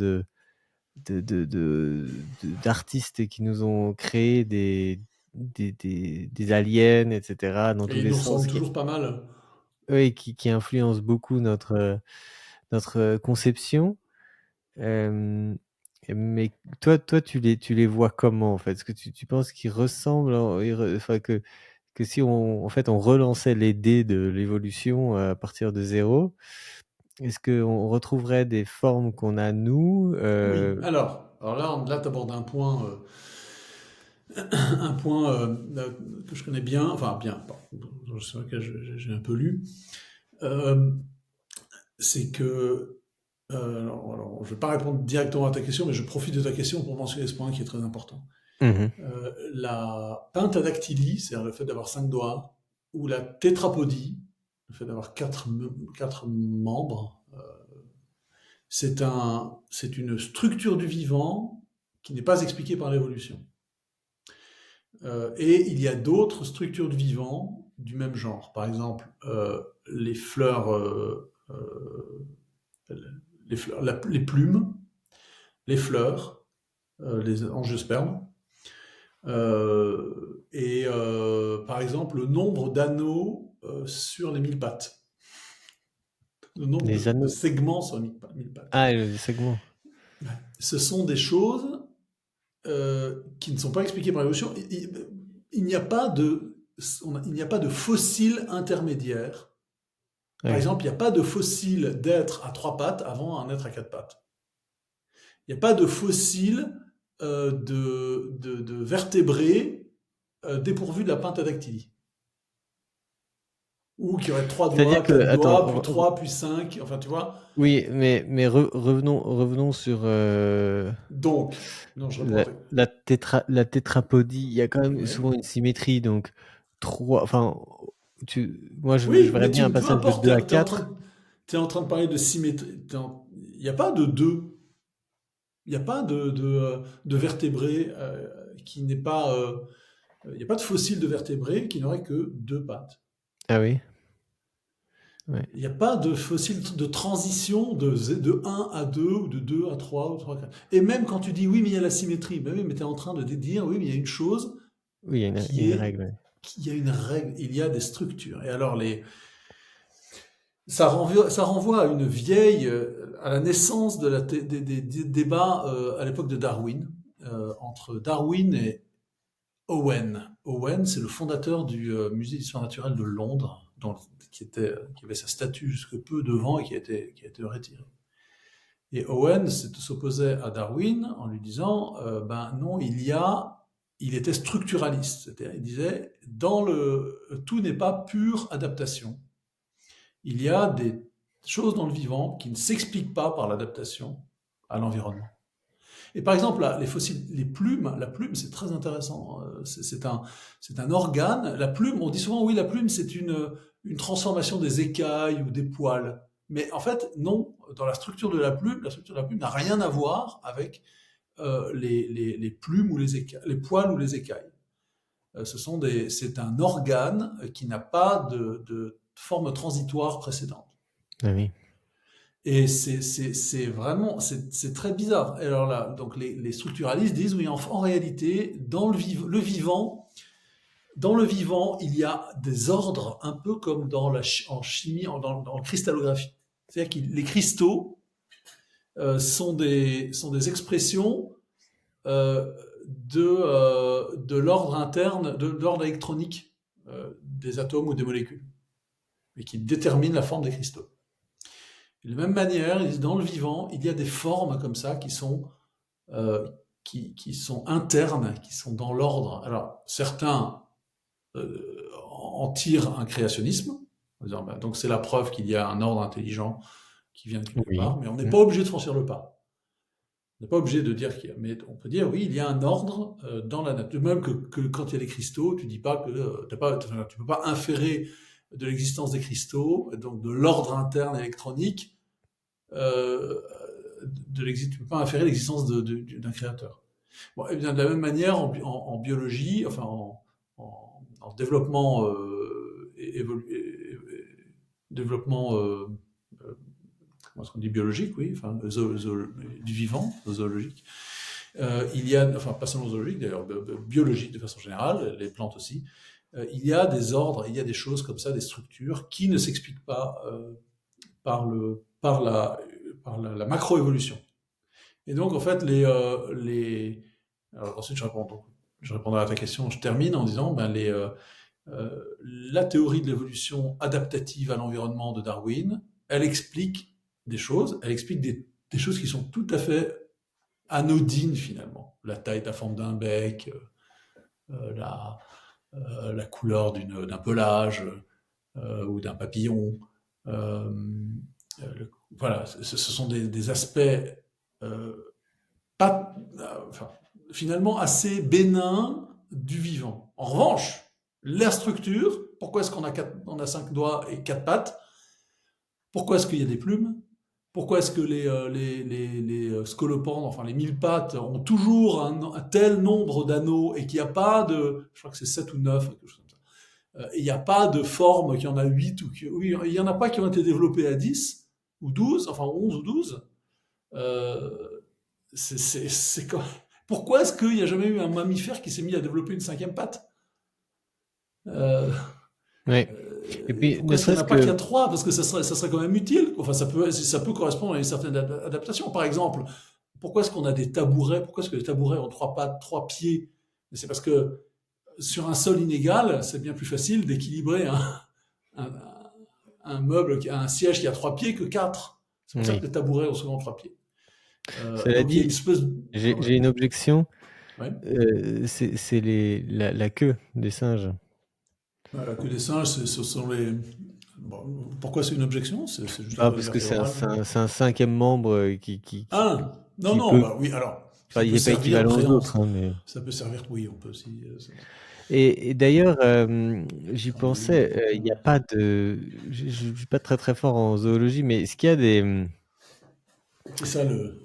d'artistes qui nous ont créé des aliens, etc., dans tous Et ils les nous sens, ressemblent toujours pas mal. oui, qui influencent beaucoup notre conception. Euh, mais toi, tu les vois comment en fait? Est-ce que tu penses qu'ils ressemblent, enfin que si en fait on relançait les dés de l'évolution à partir de zéro, est-ce qu'on retrouverait des formes qu'on a nous? Oui. Alors là, tu abordes un point que je connais bien, enfin bien, bon, sur lequel j'ai un peu lu. Euh, c'est que, alors, je ne vais pas répondre directement à ta question, mais je profite de ta question pour mentionner ce point qui est très important. Mhm. La pentadactylie, c'est-à-dire le fait d'avoir 5 doigts, ou la tétrapodie, le fait d'avoir quatre membres, c'est une structure du vivant qui n'est pas expliquée par l'évolution. Et il y a d'autres structures du vivant du même genre. Par exemple, les fleurs, les plumes, les fleurs, les angiospermes, et par exemple le nombre d'anneaux sur les 1000 pattes, le nombre Les de anneaux. segments sur les 1000 pattes. Ah, le segment. Ce sont des choses qui ne sont pas expliquées par l'évolution. Il n'y a pas de, il n'y a pas de fossile intermédiaire Par Ouais. exemple, il n'y a pas de fossile d'être à 3 pattes avant un être à 4 pattes. Il n'y a pas de fossile de vertébrés dépourvus de la pentadactylie. Ou qui aurait 3 doigts, C'est-à-dire que, 4 doigts, puis attends, 3, puis 5, enfin tu vois. oui, mais revenons sur Donc, non, je réponds à la tétrapodie. Il y a quand même ouais. souvent une symétrie, donc enfin, moi je Oui, verrais mais bien un peu passage de importe, 2 à t'es en train de parler de symétrie. Il n'y a pas de deux. Il n'y a pas de vertébrés qui n'est pas. Il n'y a pas de fossile de vertébrés qui n'aurait que 2 pattes. Ah oui, ouais. Il n'y a pas de fossile de transition de 1 à 2 ou de 2 à 3 ou 3 à 4. Et même quand tu dis oui, mais il y a la symétrie, ben oui, mais tu es en train de dire oui, mais il y a une chose Oui, il y qui a une est règle. Ouais. qu'il y a une règle, il y a des structures. Et alors, ça renvoie à une vieille, à la naissance des débats à l'époque de Darwin, entre Darwin et Owen. Owen, c'est le fondateur du musée d'histoire naturelle de Londres, qui avait sa statue jusque peu devant et qui a été retirée. Et Owen s'opposait à Darwin en lui disant, ben non, il était structuraliste, c'est-à-dire il disait, tout n'est pas pure adaptation. Il y a des choses dans le vivant qui ne s'expliquent pas par l'adaptation à l'environnement. Et par exemple, là, les fossiles, la plume, c'est très intéressant. C'est un organe. La plume, on dit souvent, oui, la plume, c'est une transformation des écailles ou des poils. Mais en fait, non. Dans la structure de la plume n'a rien à voir avec les plumes ou les écailles, les poils ou les écailles. C'est un organe qui n'a pas de forme transitoire précédente. Ah oui. Et c'est vraiment, c'est très bizarre. Et alors là, donc les structuralistes disent, oui, en réalité, le vivant, dans le vivant, il y a des ordres, un peu comme en chimie, dans la cristallographie. C'est-à-dire que les cristaux sont des expressions euh, de l'ordre interne, de l'ordre électronique des atomes ou des molécules, et qui déterminent la forme des cristaux. De la même manière, dans le vivant, il y a des formes comme ça euh, qui sont internes, qui sont dans l'ordre. Alors, certains en tirent un créationnisme, en disant, ben, donc c'est la preuve qu'il y a un ordre intelligent qui vient de quelque Oui. part, mais on n'est pas obligé de franchir le pas. On n'est pas obligé de dire qu'il y a, mais on peut dire oui, il y a un ordre dans la nature. Même que quand il y a des cristaux, tu dis pas que tu peux pas inférer de l'existence des cristaux, donc de l'ordre interne électronique, tu peux pas inférer l'existence d'un créateur. Bon, et bien de la même manière, en biologie, enfin en développement, développement comment est-ce qu'on dit biologique, oui, enfin du vivant, zoologique. Il y a, enfin pas seulement zoologique d'ailleurs, biologique de façon générale, les plantes aussi. Il y a des ordres, il y a des choses comme ça, des structures qui ne s'expliquent pas par la macroévolution. Et donc, en fait, alors, ensuite, je répondrai à ta question. Je termine en disant, ben, la théorie de l'évolution adaptative à l'environnement de Darwin, elle explique des choses. Elle explique des choses qui sont tout à fait anodines finalement. La taille, la forme d'un bec, la couleur d'un pelage ou d'un papillon. Euh, voilà, ce sont des aspects euh, pas, enfin, finalement assez bénins du vivant. En revanche, la structure, pourquoi est-ce on a 5 doigts et 4 pattes? Pourquoi est-ce qu'il y a des plumes? Pourquoi est-ce que les scolopendres, enfin les 1000 pattes, ont toujours un tel nombre d'anneaux et qu'il n'y a pas je crois que c'est 7 ou 9, quelque chose comme ça. Il n'y a pas de forme qui en a 8 oui, il n'y en a pas qui ont été développées à 10 ou 12, enfin 11 ou 12. Euh, c'est quoi Pourquoi est-ce qu'il n'y a jamais eu un mammifère qui s'est mis à développer une 5e patte? euh, Ouais. Et puis, Pourquoi ne est-ce qu'il n'y en serait-ce a pas qu'il y a que, 3? Parce que ça serait quand même utile. Enfin, ça peut correspondre à une certaine adaptation. Par exemple, pourquoi est-ce qu'on a des tabourets? Pourquoi est-ce que les tabourets ont 3 pattes, 3 pieds? C'est parce que sur un sol inégal, c'est bien plus facile d'équilibrer un, un meuble, un siège qui a 3 pieds que 4. C'est pour ça que Oui. les tabourets ont souvent 3 pieds. Cela Donc il y a une dit, espèce. Ah ouais. j'ai une objection. Ouais. C'est la queue des singes. La queue des singes, ce sont les. Bon, pourquoi c'est une objection? C'est juste la Ah, colonne parce que c'est un, vertébrale. c'est un, c'est un cinquième membre Ah, non, qui non, peut. bah oui, alors, Enfin, ça il peut n'est pas servir équivalent aux autres, préhense. hein, mais. Ça peut servir, oui, on peut aussi. Et d'ailleurs, j'y Faire des lignes pensais, il n'y a verticales. pas de. Je ne suis pas très très fort en zoologie, mais est-ce qu'il y a des. C'est ça le.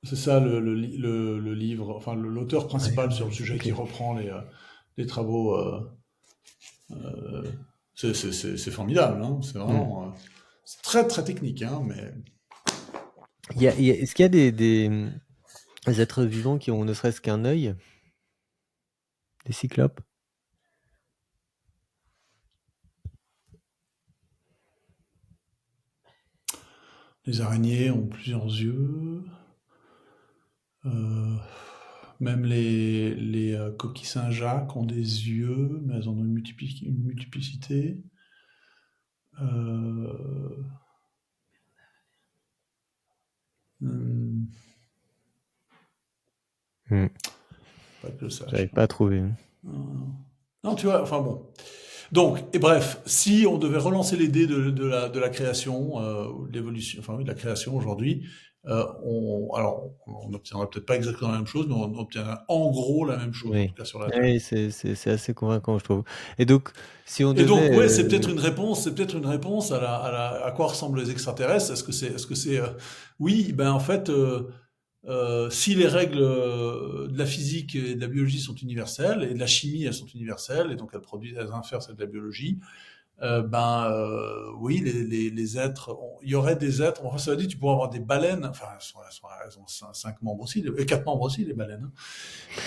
C'est ça le livre, enfin l'auteur Ouais, principal sur le sujet ok. qui reprend les travaux. C'est formidable, hein, c'est Hmm. vraiment. C'est très très technique, hein, mais. Est-ce qu'il y a des êtres vivants qui ont ne serait-ce qu'un œil? Des cyclopes? Les araignées ont plusieurs yeux. Euh, Même les coquilles Saint-Jacques ont des yeux, mais elles en ont une multiplicité. Euh, hmm, Hmm. Pas que je J'arrive sache. pas à trouver, hein. Non, non, tu vois, enfin bon. Donc, et bref, si on devait relancer les dés de la création, de l'évolution, enfin oui, de la création aujourd'hui, alors, on n'obtiendra peut-être pas exactement la même chose, mais on obtiendra en gros la même chose, en Oui, tout cas sur la Terre. oui, c'est assez convaincant, je trouve. Et donc, si on Et devait, donc, ouais, c'est peut-être une réponse à quoi ressemblent les extraterrestres. Est-ce que c'est, oui, ben en fait, si les règles de la physique et de la biologie sont universelles et de la chimie elles sont universelles et donc elles infèrent celles de la biologie, oui, les êtres, il y aurait des êtres. Enfin, ça veut dire tu pourrais avoir des baleines. Enfin, elles ont 5 membres aussi, 4 membres aussi les baleines,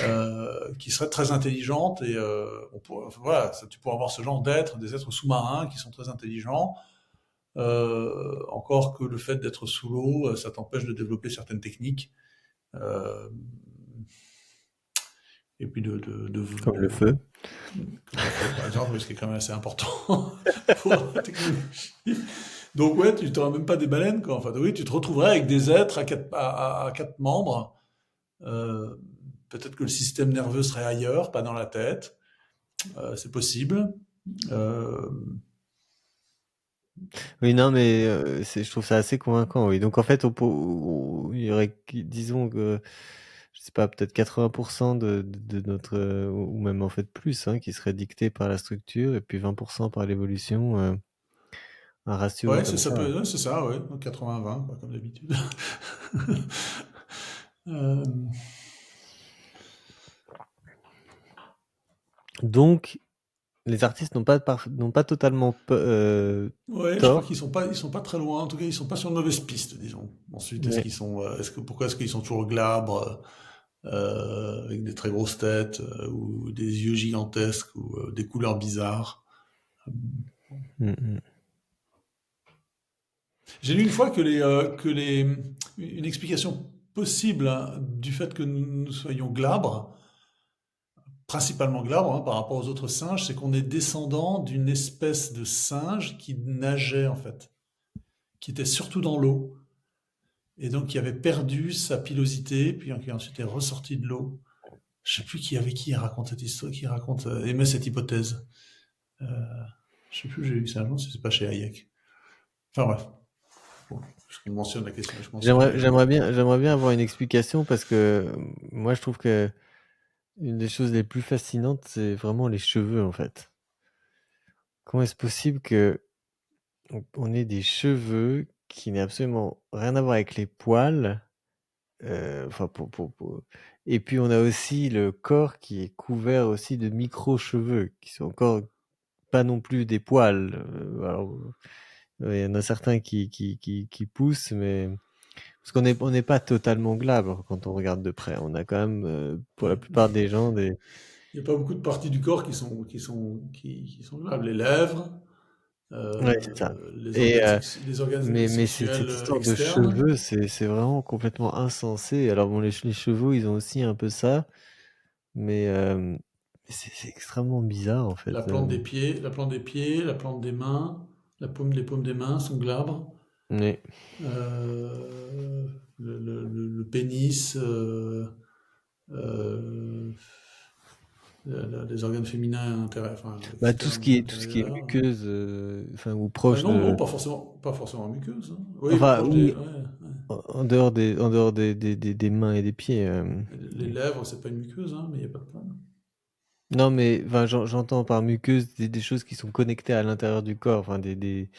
hein, qui seraient très intelligentes et enfin, voilà, tu pourrais avoir ce genre d'êtres, des êtres sous-marins qui sont très intelligents. Encore que le fait d'être sous l'eau, ça t'empêche de développer certaines techniques. Euh, et puis comme le feu. comme le feu, par exemple, ce qui est quand même assez important pour la technologie. Donc ouais, tu n'auras même pas des baleines, quoi. Enfin, oui, tu te retrouverais avec des êtres à quatre membres. Euh, Peut-être que le système nerveux serait ailleurs, pas dans la tête. C'est possible. Euh, Oui, non, mais je trouve ça assez convaincant, oui. Donc en fait, il y aurait, disons que, je sais pas, peut-être 80% de notre, ou même en fait plus, hein, qui serait dicté par la structure, et puis 20% par l'évolution, un ratio ouais, comme ça. c'est ça, ouais. 80-20, quoi, comme d'habitude. Euh, Donc, les artistes n'ont pas totalement ouais, je crois tort. qu'ils sont pas très loin. En tout cas, ils sont pas sur une mauvaise piste, disons. Ensuite, Ouais. pourquoi est-ce qu'ils sont toujours glabres, avec des très grosses têtes, ou des yeux gigantesques, ou des couleurs bizarres. Mm, mm. J'ai lu une fois une explication possible, hein, du fait que nous soyons glabres, principalement glabres, hein, par rapport aux autres singes, c'est qu'on est descendant d'une espèce de singe qui nageait en fait, qui était surtout dans l'eau, et donc qui avait perdu sa pilosité, puis qui ensuite est ressorti de l'eau. Je sais plus qui raconte cette histoire, émet cette hypothèse. Euh, je sais plus où j'ai lu ça, non, si c'est pas chez Hayek. Enfin bref, bon, je mentionne la question, je mentionne J'aimerais bien avoir une explication parce que moi, je trouve que une des choses les plus fascinantes, c'est vraiment les cheveux, en fait. Comment est-ce possible que on ait des cheveux qui n'aient absolument rien à voir avec les poils, enfin et puis on a aussi le corps qui est couvert aussi de micro-cheveux qui sont encore pas non plus des poils. Alors, il y en a certains qui poussent, mais parce on n'est pas totalement glabre quand on regarde de près. On a quand même, pour la ouais. plupart des gens, des. Il n'y a pas beaucoup de parties du corps qui sont glables. Les lèvres, Ouais, c'est ça. les Et, organes, les organes mais sexuels cette histoire de externes. cheveux, c'est vraiment complètement insensé. Alors bon, les chevaux, ils ont aussi un peu ça, mais C'est extrêmement bizarre en La fait. plante des pieds, la plante des pieds, la plante des mains, les paumes des mains sont glabres. Oui. Le pénis, euh, les organes féminins enfin, Bah, externes, tout ce qui est intérieurs. muqueuse, enfin, ou proche Non, non, de, pas forcément muqueuse, hein. Oui, enfin, proche des, oui, ouais. en dehors des mains et des pieds. Les lèvres, c'est pas une muqueuse, hein, mais il n'y a pas de problème. Non, mais enfin, j'entends par muqueuse des choses qui sont connectées à l'intérieur du corps, enfin, des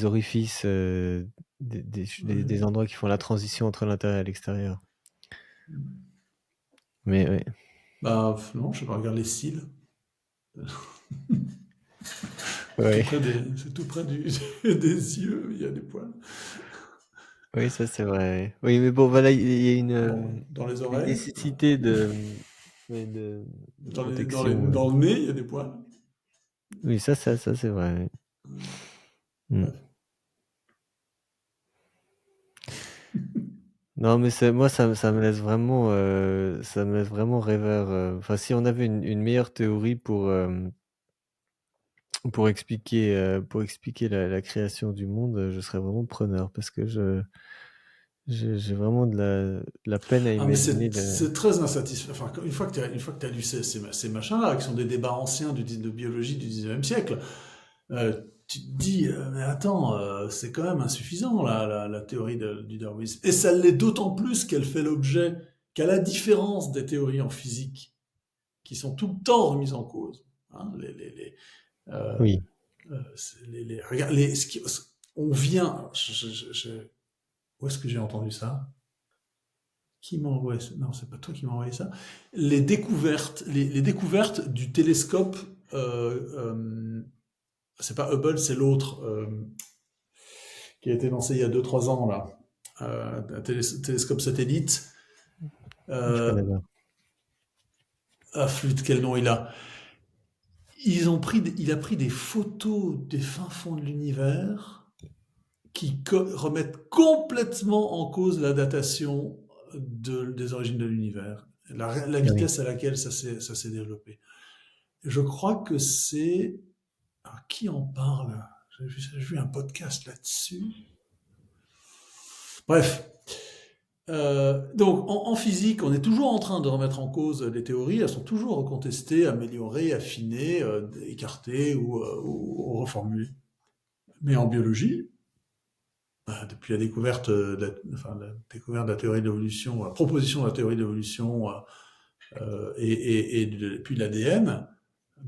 orifices, Ouais. des endroits qui font la transition entre l'intérieur et l'extérieur. Mais ouais. Bah, non, je sais pas, regarde les cils. Ouais. C'est tout près des yeux, il y a des poils. Oui, ça c'est vrai. Oui, mais bon, voilà, il y a Bon, dans les une oreilles, nécessité ouais, de protection. dans le nez, il y a des poils. Oui, ça c'est vrai. Mm. Bref. Non, mais moi, ça me laisse vraiment rêveur. Enfin, si on avait une meilleure théorie pour expliquer la création du monde, je serais vraiment preneur parce que j'ai vraiment de la peine à Ah, mais imaginer c'est très insatisfaisant. Enfin, une fois que tu as lu ces machins-là, qui sont des débats anciens de biologie du 19e siècle, tu te dis, mais attends, c'est quand même insuffisant, la théorie du darwinisme. Et ça l'est d'autant plus qu'elle fait l'objet, qu'à la différence des théories en physique, qui sont tout le temps remises en cause. Hein, euh, Oui. regarde, on vient, où est-ce que j'ai entendu ça? Qui m'a envoyé ça? Non, c'est pas toi qui m'as envoyé ça. Les découvertes du télescope, c'est pas Hubble, c'est l'autre, qui a été lancé il y a 2 3 ans, là. Un télescope satellite. Je Euh, connais pas. ah, flûte, quel nom il a? Il a pris des photos des fins fonds de l'univers qui remettent complètement en cause la datation des origines de l'univers, la Ah oui. vitesse à laquelle ça s'est développé. Je crois que c'est... Alors, qui en parle? J'ai vu un podcast là-dessus. Bref. Donc, en physique, on est toujours en train de remettre en cause les théories. Elles sont toujours contestées, améliorées, affinées, écartées ou reformulées. Mais en biologie, depuis la découverte, la découverte de la théorie de l'évolution, la proposition de la théorie de l'évolution puis l'ADN,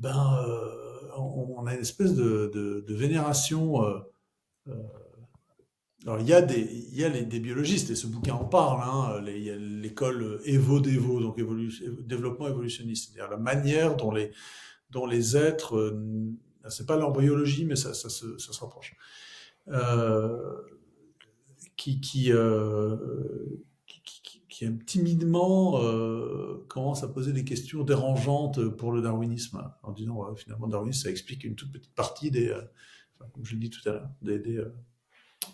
on a une espèce de vénération. Alors il y a des biologistes et ce bouquin en parle. Hein, il y a l'école Evo-Devo, donc développement évolutionniste, c'est-à-dire la manière dont les êtres, c'est pas l'embryologie, mais ça se rapproche. Euh, qui, qui, euh, qui timidement commence à poser des questions dérangeantes pour le darwinisme, en disant finalement darwinisme ça explique une toute petite partie comme je l'ai dit tout à l'heure,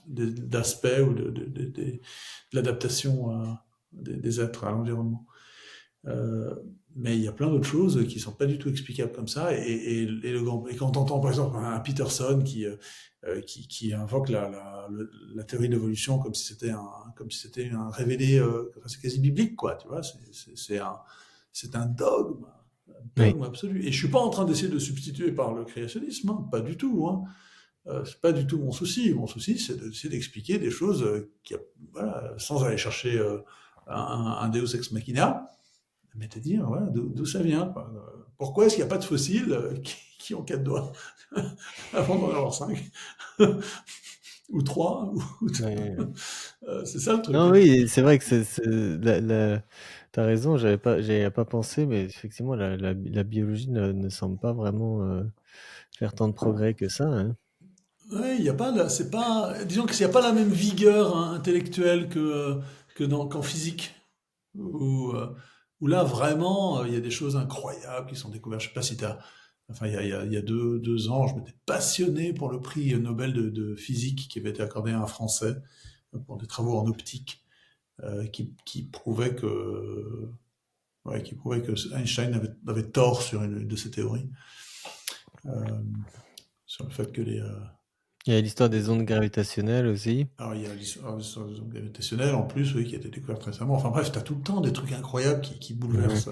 d'aspects ou de l'adaptation des êtres à l'environnement. Euh, mais il y a plein d'autres choses qui sont pas du tout explicables comme ça. Et quand on entend par exemple un Peterson qui invoque la théorie de l'évolution comme si c'était un révélé, enfin, c'est quasi biblique quoi, tu vois, c'est un Oui. dogme absolu. Et je suis pas en train d'essayer de substituer par le créationnisme, hein, pas du tout. Hein. C'est pas du tout mon souci. Mon souci, c'est d'essayer d'expliquer des choses voilà, sans aller chercher un Deus ex machina, mais te dire voilà, d'où ça vient. Quoi. Pourquoi est-ce qu'il n'y a pas de fossiles qui ont 4 doigts avant d'en avoir 5 ou 3 Ouais. C'est ça le truc. Non, Hein. oui, c'est vrai que t'as raison, j'avais pas pensé, mais effectivement, la biologie ne semble pas vraiment faire tant de progrès que ça, hein. Ouais, il y a pas, c'est pas, disons qu'il n'y a pas la même vigueur hein, intellectuelle qu'en physique. Où, euh, où là, vraiment, il y a des choses incroyables qui sont découvertes. Je sais pas si t'as... Enfin, il y a 2 ans, je m'étais passionné pour le prix Nobel de physique qui avait été accordé à un Français pour des travaux en optique qui prouvaient que ouais, qui prouvait que Einstein avait tort sur une de ses théories, euh, sur le fait que Il y a l'histoire des ondes gravitationnelles aussi. alors il y a l'histoire des ondes gravitationnelles en plus, oui, qui a été découverte récemment. Enfin bref, t'as tout le temps des trucs incroyables qui Mhm. bouleversent.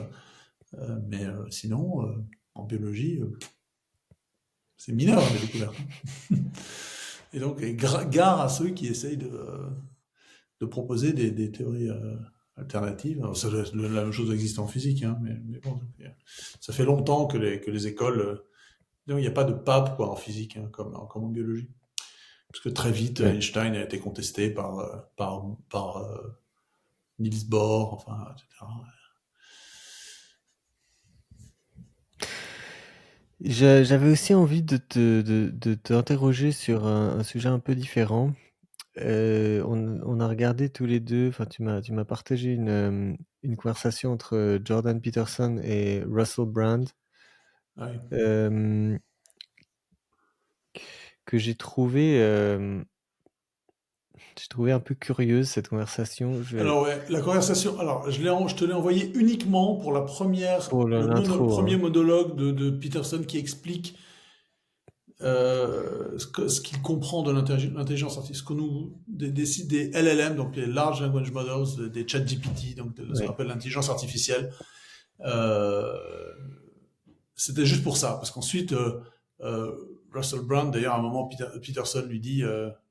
Mais sinon, en biologie, c'est mineur les découvertes, hein. Et donc, gare à ceux qui essayent de proposer des théories alternatives. Alors, la même chose existe en physique, hein, mais bon, ça fait longtemps que les écoles. Il n'y a pas de pape quoi, en physique, hein, comme en biologie. Parce que très vite, Ouais. Einstein a été contesté par Niels Bohr, enfin, etc. J'avais aussi envie de t'interroger sur un sujet un peu différent. On a regardé tous les deux, enfin tu m'as partagé une conversation entre Jordan Peterson et Russell Brand, Ouais. euh, que j'ai trouvé un peu curieuse cette conversation. Alors ouais, la conversation. Alors je te l'ai envoyé uniquement pour la première, Pour le l'intro, premier hein. monologue de Peterson qui explique ce qu'il comprend de l'intelligence artificielle, ce que nous des LLM, donc les Large Language Models, des ChatGPT, donc de ce qu'on Ouais. appelle l'intelligence artificielle. Euh, C'était juste pour ça, parce qu'ensuite Russell Brand, d'ailleurs, à un moment, Peterson lui dit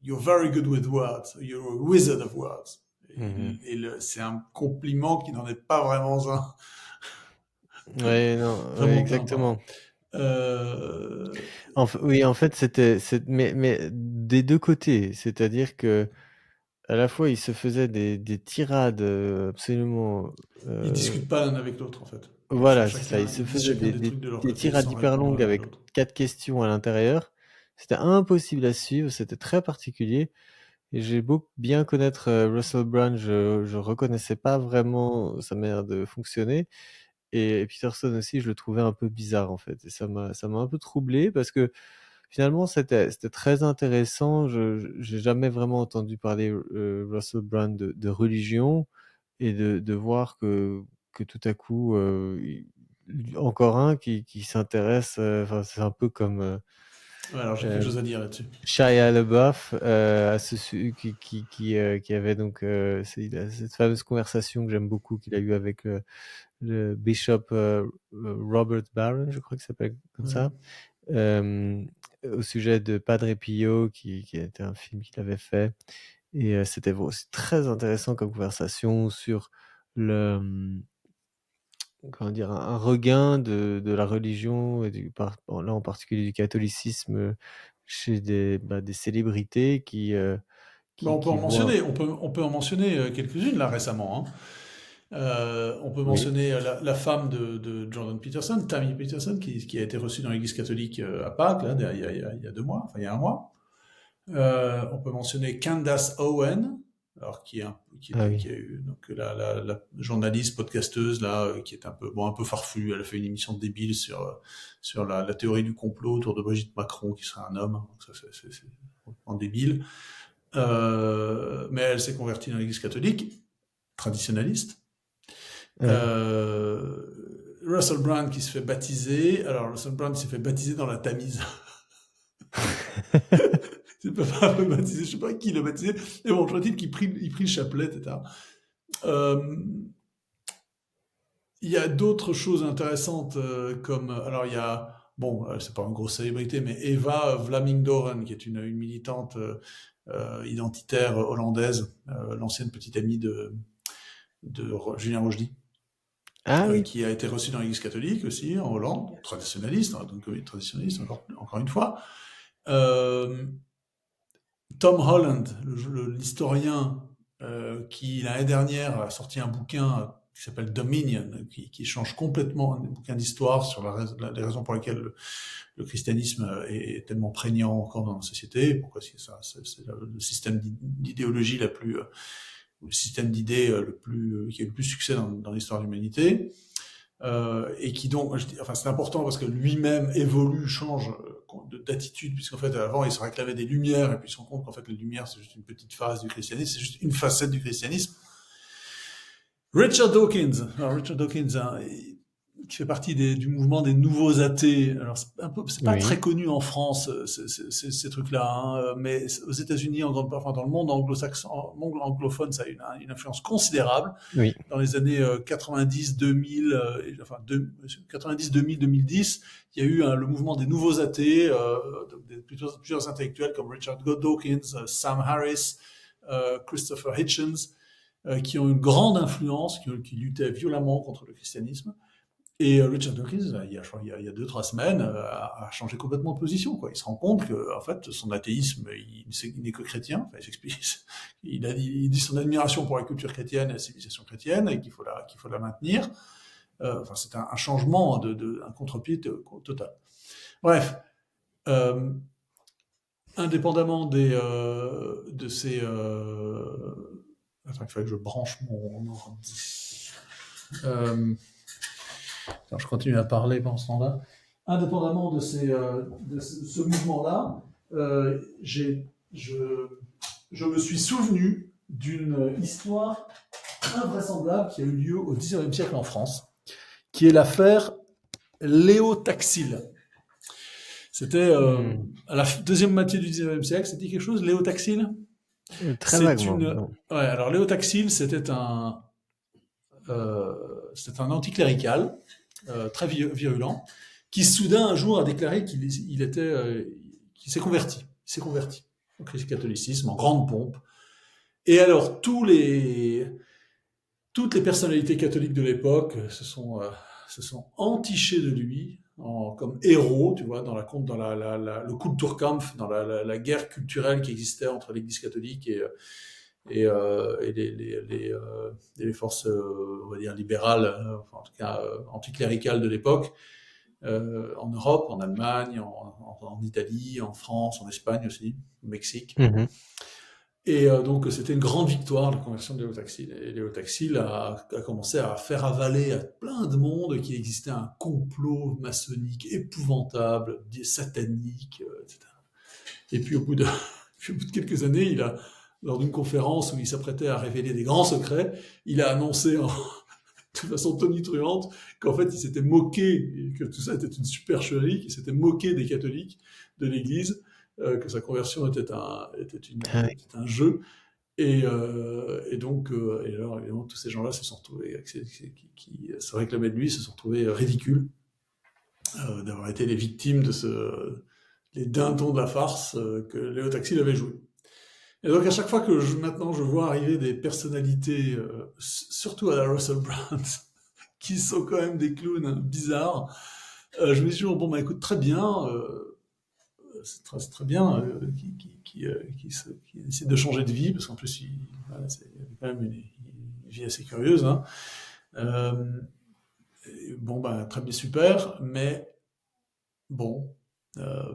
You're very good with words, you're a wizard of words. Mhm. C'est un compliment qui n'en est pas vraiment un, Ouais, non, ouais, vraiment un, pardon. exactement. Euh, Oui, en fait, mais des deux côtés, c'est-à-dire que à la fois il se faisait des tirades absolument, Ils euh, discutent pas l'un avec l'autre, en fait. voilà, c'est ça, Chacun, il se ils disent faisait chacun des trucs de leur des côté tirades sans hyper répondre longues l'un à avec l'autre. 4 questions à l'intérieur. C'était impossible à suivre, c'était très particulier. Et j'ai beau bien connaître Russell Brand, je reconnaissais pas vraiment sa manière de fonctionner. Et Peterson aussi, je le trouvais un peu bizarre en fait. Et ça m'a un peu troublé parce que finalement c'était très intéressant. J'ai jamais vraiment entendu parler Russell Brand de religion et de voir que tout à coup encore un qui s'intéresse. Enfin, c'est un peu comme Ouais, alors j'ai quelque euh, chose à dire là-dessus. Shia LaBeouf qui avait donc il a cette fameuse conversation que j'aime beaucoup qu'il a eue avec le Bishop Robert Barron, je crois qu'il s'appelle comme Ouais. ça, euh, au sujet de Padre Pio, qui était un film qu'il avait fait. Et c'était aussi très intéressant comme conversation sur le, comment dire, un regain de la religion, et bon, là en particulier du catholicisme, chez des célébrités Bon, on peut en qui voient. mentionner, on peut en mentionner quelques-unes là récemment, hein. On peut Oui. mentionner la femme de Jordan Peterson, Tammy Peterson, qui a été reçue dans l'Église catholique à Pâques, là, il y a 2 mois, enfin il y a 1 mois. On peut mentionner Candace Owen, alors Ah oui. qui a eu donc la journaliste podcasteuse là, qui est un peu un peu farfelue. Elle a fait une émission débile sur la théorie du complot autour de Brigitte Macron qui serait un homme. Donc ça c'est en débile. Mais elle s'est convertie dans l'Église catholique, traditionnaliste. Ouais. Russell Brand qui se fait baptiser. Alors Russell Brand s'est fait baptiser dans la Tamise. C'est pas baptisé, je sais pas qui l'a baptisé. Mais bon, je crois qu'il prit le chapelet, etc. Euh, Il y a d'autres choses intéressantes comme alors il y a bon c'est pas une grosse célébrité mais Eva Vlaming-Doren qui est une militante identitaire hollandaise, l'ancienne petite amie de Julien Rochdy, Ah oui. qui a été reçue dans l'Église catholique aussi en Hollande, traditionnaliste, hein, donc oui, traditionnaliste encore une fois. Euh, Tom Holland, l'historien, qui l'année dernière a sorti un bouquin qui s'appelle Dominion, qui change complètement un bouquin d'histoire sur les raisons pour lesquelles le christianisme est tellement prégnant encore dans la société, pourquoi c'est le système d'idéologie la plus, le système d'idées qui a eu le plus succès dans l'histoire de l'humanité. Et qui donc, enfin c'est important parce que lui-même évolue, change d'attitude, puisqu'en fait avant il se réclamait des lumières et puis il se rend compte qu'en fait les lumières c'est juste une petite phase du christianisme, c'est juste une facette du christianisme. Richard Dawkins. Alors, Richard Dawkins, hein, qui fait partie du mouvement des nouveaux athées. Alors, c'est pas très Oui, connu en France, ces trucs-là, hein, mais aux États-Unis, en grande part, enfin, dans le monde anglo-saxon, monde anglophone, ça a une influence considérable. oui, Dans les années 90, 2000, enfin 90, 2000, 2010, il y a eu le mouvement des nouveaux athées, plusieurs intellectuels comme Richard Dawkins, Sam Harris, Christopher Hitchens, qui ont une grande influence, qui luttaient violemment contre le christianisme. Et Richard Dawkins, il y a 2-3 semaines, a changé complètement de position, quoi. Il se rend compte que, en fait, son athéisme, il n'est que chrétien. Enfin, il s'explique. Il dit son admiration pour la culture chrétienne et la civilisation chrétienne et qu'il faut la maintenir. Enfin, c'est un changement, un contre-pied total. Bref, euh, indépendamment de ces. Attends, il fallait que je branche mon ordi. Alors, je continue à parler pendant ce temps-là. Indépendamment de ce mouvement-là, je, je me suis souvenu d'une histoire invraisemblable qui a eu lieu au XIXe siècle en France, qui est l'affaire Léo Taxil. C'était à la deuxième moitié du XIXe siècle. C'était quelque chose, Léo Taxil? très vaguement. Ouais, alors Léo Taxil, c'était un anticlérical très virulent, qui soudain un jour a déclaré qu'il s'est converti. Il s'est converti au catholicisme en grande pompe. Et alors toutes les personnalités catholiques de l'époque se sont entichées de lui comme héros, tu vois, dans le coup de Tourkampf, dans la guerre culturelle qui existait entre l'Église catholique et les forces, on va dire, libérales, enfin, en tout cas anticléricales de l'époque, en Europe, en Allemagne, en Italie, en France, en Espagne aussi, au Mexique. Mhm. Et donc c'était une grande victoire, la conversion de Léo Taxil. Et Léo Taxil a commencé à faire avaler à plein de monde qu'il existait un complot maçonnique épouvantable, satanique, etc. Et puis au bout de quelques années, lors d'une conférence où il s'apprêtait à révéler des grands secrets, il a annoncé de façon tonitruante qu'en fait il s'était moqué, que tout ça était une supercherie, qu'il s'était moqué des catholiques, de l'Église, que sa conversion était un jeu. Et donc, et alors évidemment, tous ces gens-là se sont retrouvés, qui se réclamaient de lui, se sont retrouvés ridicules d'avoir été les victimes de les dindons de la farce que Léo Taxil avait joué. Et donc à chaque fois que maintenant je vois arriver des personnalités, surtout à la Russell Brand, qui sont quand même des clowns bizarres, je me dis toujours, bon bah écoute, très bien, c'est très bien qui essaie de changer de vie, parce qu'en plus il avait quand même une vie assez curieuse, hein. Euh, bon bah très bien, super, mais bon, euh,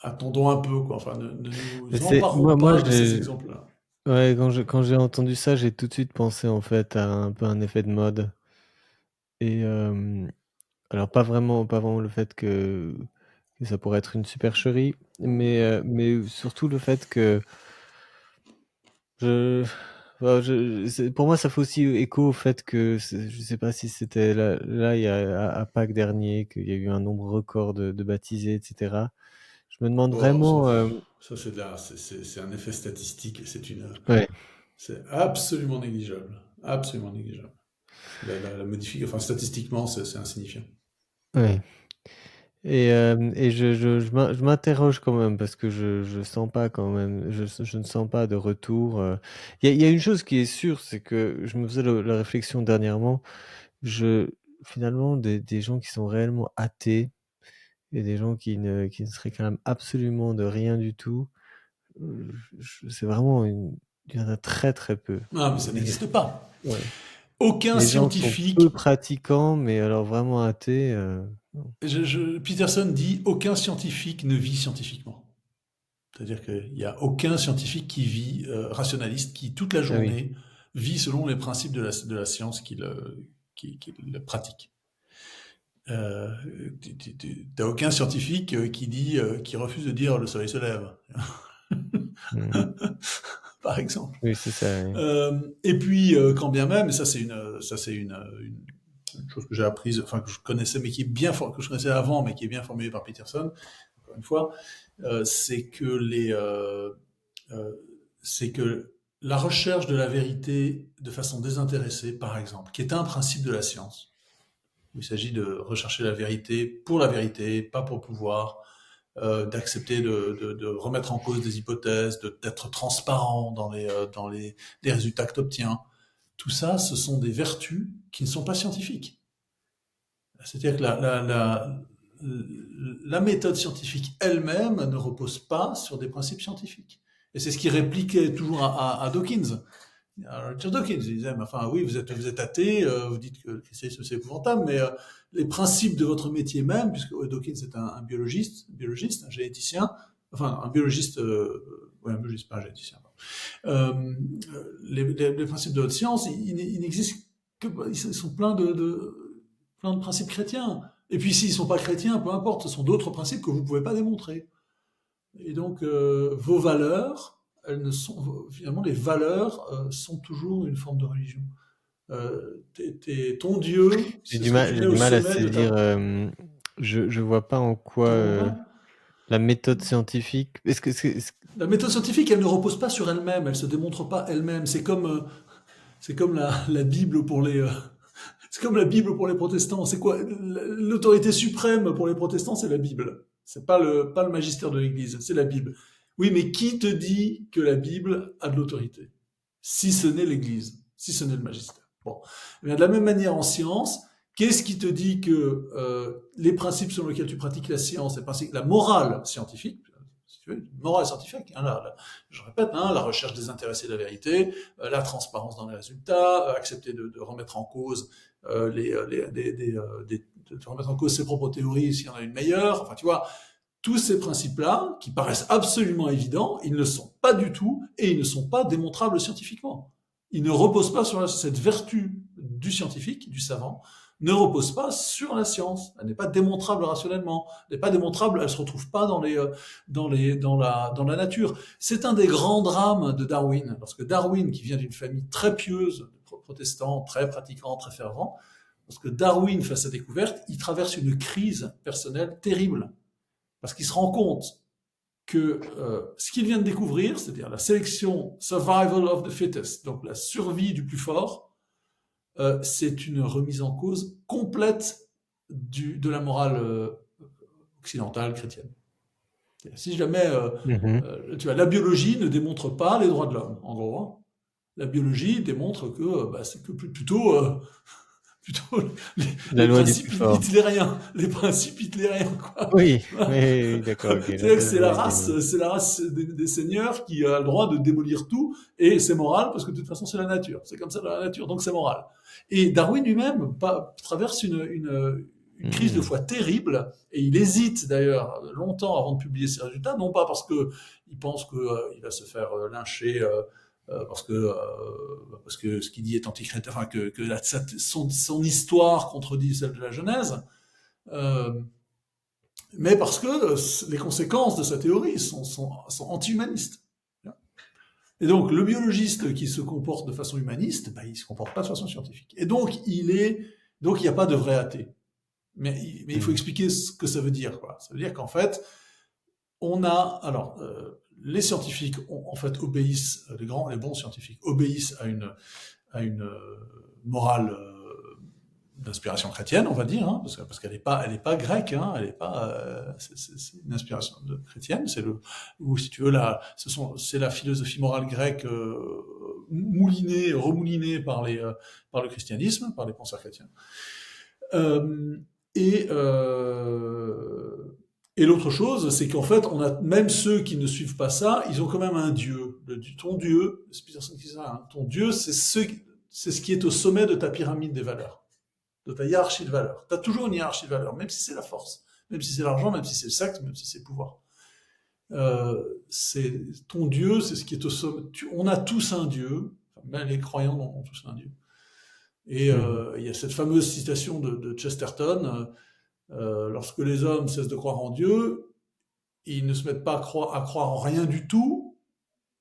attendons un peu, quoi. Enfin, ne nous emparons Moi, pas de ces exemples-là. ouais, quand j'ai entendu ça, j'ai tout de suite pensé en fait à un peu un effet de mode. Et alors pas vraiment le fait que ça pourrait être une supercherie, mais surtout le fait que je, pour moi, ça fait aussi écho au fait que je sais pas si c'était là il y a à Pâques dernier qu'il y a eu un nombre record de baptisés, etc. Je me demande Oh, vraiment. ça c'est un effet statistique, Ouais, c'est absolument négligeable, absolument négligeable. Enfin statistiquement, c'est insignifiant. ouais. Et je m'interroge quand même parce que je sens pas quand même, je ne sens pas de retour. Il y a une chose qui est sûre, c'est que je me faisais la réflexion dernièrement. Je Finalement des gens qui sont réellement athées et des gens qui ne se réclament absolument de rien du tout, c'est vraiment il y en a très très peu. Ah, mais ça n'existe pas. Ouais. Aucun Les gens sont peu scientifique, pratiquants, mais alors vraiment athées, non. Peterson dit, aucun scientifique ne vit scientifiquement. C'est-à-dire qu'il n'y a aucun scientifique qui vit rationaliste, qui toute la Ah oui. journée vit selon les principes de la science qu'il pratique. Euh, T'as aucun scientifique qui refuse de dire le soleil se lève. Mmh. par exemple. Oui, c'est ça. Oui. Et puis, quand bien même, et ça c'est une chose que j'ai apprise, enfin que je connaissais, mais qui est que je connaissais avant, mais qui est bien formulée par Peterson, encore une fois, c'est que c'est que la recherche de la vérité de façon désintéressée, par exemple, qui est un principe de la science, où il s'agit de rechercher la vérité pour la vérité, pas pour le pouvoir, d'accepter de remettre en cause des hypothèses, d'être transparent dans les résultats que tu obtiens. Tout ça, ce sont des vertus qui ne sont pas scientifiques. C'est-à-dire que la méthode scientifique elle-même ne repose pas sur des principes scientifiques. Et c'est ce qui répliquait toujours à Dawkins. Richard Dawkins, il disait, enfin oui, vous êtes athée, vous dites que le christianisme c'est épouvantable, mais les principes de votre métier même, puisque Dawkins est un biologiste, un généticien, enfin un biologiste, ouais, un biologiste, pas un généticien. Les principes de votre science, ils n'existent que, ils sont pleins plein de principes chrétiens. Et puis s'ils ne sont pas chrétiens, peu importe, ce sont d'autres principes que vous ne pouvez pas démontrer. Et donc vos valeurs, finalement, les valeurs sont toujours une forme de religion. Ton Dieu, J'ai c'est du ce que tu mal, mets j'ai au du mal à sommet de saisir. ta... Je vois pas en quoi la méthode scientifique. Est-ce que La méthode scientifique, elle ne repose pas sur elle-même, elle se démontre pas elle-même. C'est comme la Bible pour les... c'est comme la Bible pour les protestants. C'est quoi l'autorité suprême pour les protestants? C'est la Bible. C'est pas le magistère de l'Église, c'est la Bible. Oui, mais qui te dit que la Bible a de l'autorité? Si ce n'est l'Église, si ce n'est le magistère. Bon. Eh bien, de la même manière en science, qu'est-ce qui te dit que les principes selon lesquels tu pratiques la science, la morale scientifique, si tu veux, une morale scientifique, hein, je répète, hein, la recherche désintéressée de la vérité, la transparence dans les résultats, accepter de remettre en cause de remettre en cause ses propres théories s'il y en a une meilleure. Enfin, tu vois, tous ces principes-là, qui paraissent absolument évidents, ils ne le sont pas du tout et ils ne sont pas démontrables scientifiquement. Ils ne reposent pas sur cette vertu du scientifique, du savant, ne repose pas sur la science. Elle n'est pas démontrable rationnellement. Elle n'est pas démontrable, elle se retrouve pas dans la nature. C'est un des grands drames de Darwin. Lorsque Darwin, qui vient d'une famille très pieuse, protestants, très pratiquants, très fervents, lorsque Darwin fait sa découverte, il traverse une crise personnelle terrible. Parce qu'il se rend compte que ce qu'il vient de découvrir, c'est-à-dire la sélection survival of the fittest, donc la survie du plus fort, c'est une remise en cause complète de la morale occidentale chrétienne. Si jamais tu vois, la biologie ne démontre pas les droits de l'homme, en gros. Hein. La biologie démontre que c'est que plutôt la les loi du principes plus fort. hitlériens, quoi. Oui, oui, d'accord. Okay. C'est-à-dire que c'est la race des seigneurs qui a le droit de démolir tout, et c'est moral parce que de toute façon c'est la nature, c'est comme ça dans la nature, donc c'est moral. Et Darwin lui-même traverse une crise de foi terrible, et il hésite d'ailleurs longtemps avant de publier ses résultats, non pas parce que il pense qu'il va se faire lyncher. Parce que ce qu'il dit est antichrétien, enfin que son histoire contredit celle de la Genèse, mais parce que les conséquences de sa théorie sont anti-humanistes. Et donc le biologiste qui se comporte de façon humaniste, il se comporte pas de façon scientifique. Et donc il n'y a pas de vrai athée. Mais il faut expliquer ce que ça veut dire, quoi. Ça veut dire qu'en fait, les scientifiques en fait obéissent, les bons scientifiques obéissent à une morale d'inspiration chrétienne, on va dire, hein, parce qu'elle n'est pas grecque, hein, c'est une inspiration chrétienne. Si tu veux, c'est la philosophie morale grecque remoulinée par le christianisme, par les penseurs chrétiens. Et l'autre chose, c'est qu'en fait, même ceux qui ne suivent pas ça, ils ont quand même un Dieu. Ton Dieu, c'est plus personne qui dit ça, hein, ton Dieu, c'est ce qui est au sommet de ta pyramide des valeurs, de ta hiérarchie de valeurs. Tu as toujours une hiérarchie de valeurs, même si c'est la force, même si c'est l'argent, même si c'est le sexe, même si c'est le pouvoir. C'est ton Dieu, c'est ce qui est au sommet. On a tous un Dieu, même les croyants ont tous un Dieu. Et il y a cette fameuse citation de Chesterton. Lorsque les hommes cessent de croire en Dieu, ils ne se mettent pas à croire en rien du tout,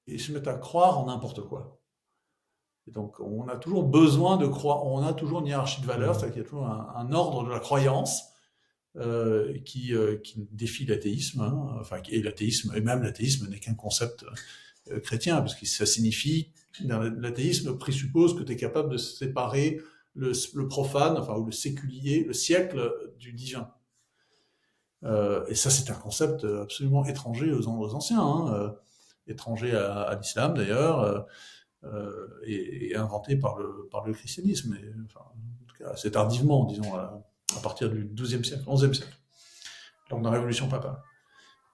ils se mettent à croire en n'importe quoi. Et donc, on a toujours besoin de croire, on a toujours une hiérarchie de valeurs, c'est-à-dire qu'il y a toujours un ordre de la croyance qui défie l'athéisme, hein, enfin, et l'athéisme, et même l'athéisme n'est qu'un concept chrétien, parce que ça signifie, l'athéisme présuppose que tu es capable de séparer le profane, enfin, ou le séculier, le siècle du divin. Et ça, c'est un concept absolument étranger aux anciens, hein, étranger à l'islam d'ailleurs, et inventé par le christianisme. Et, enfin, en tout cas, assez tardivement, disons, à partir du XIIe siècle, XIe siècle, lors de la Révolution papale.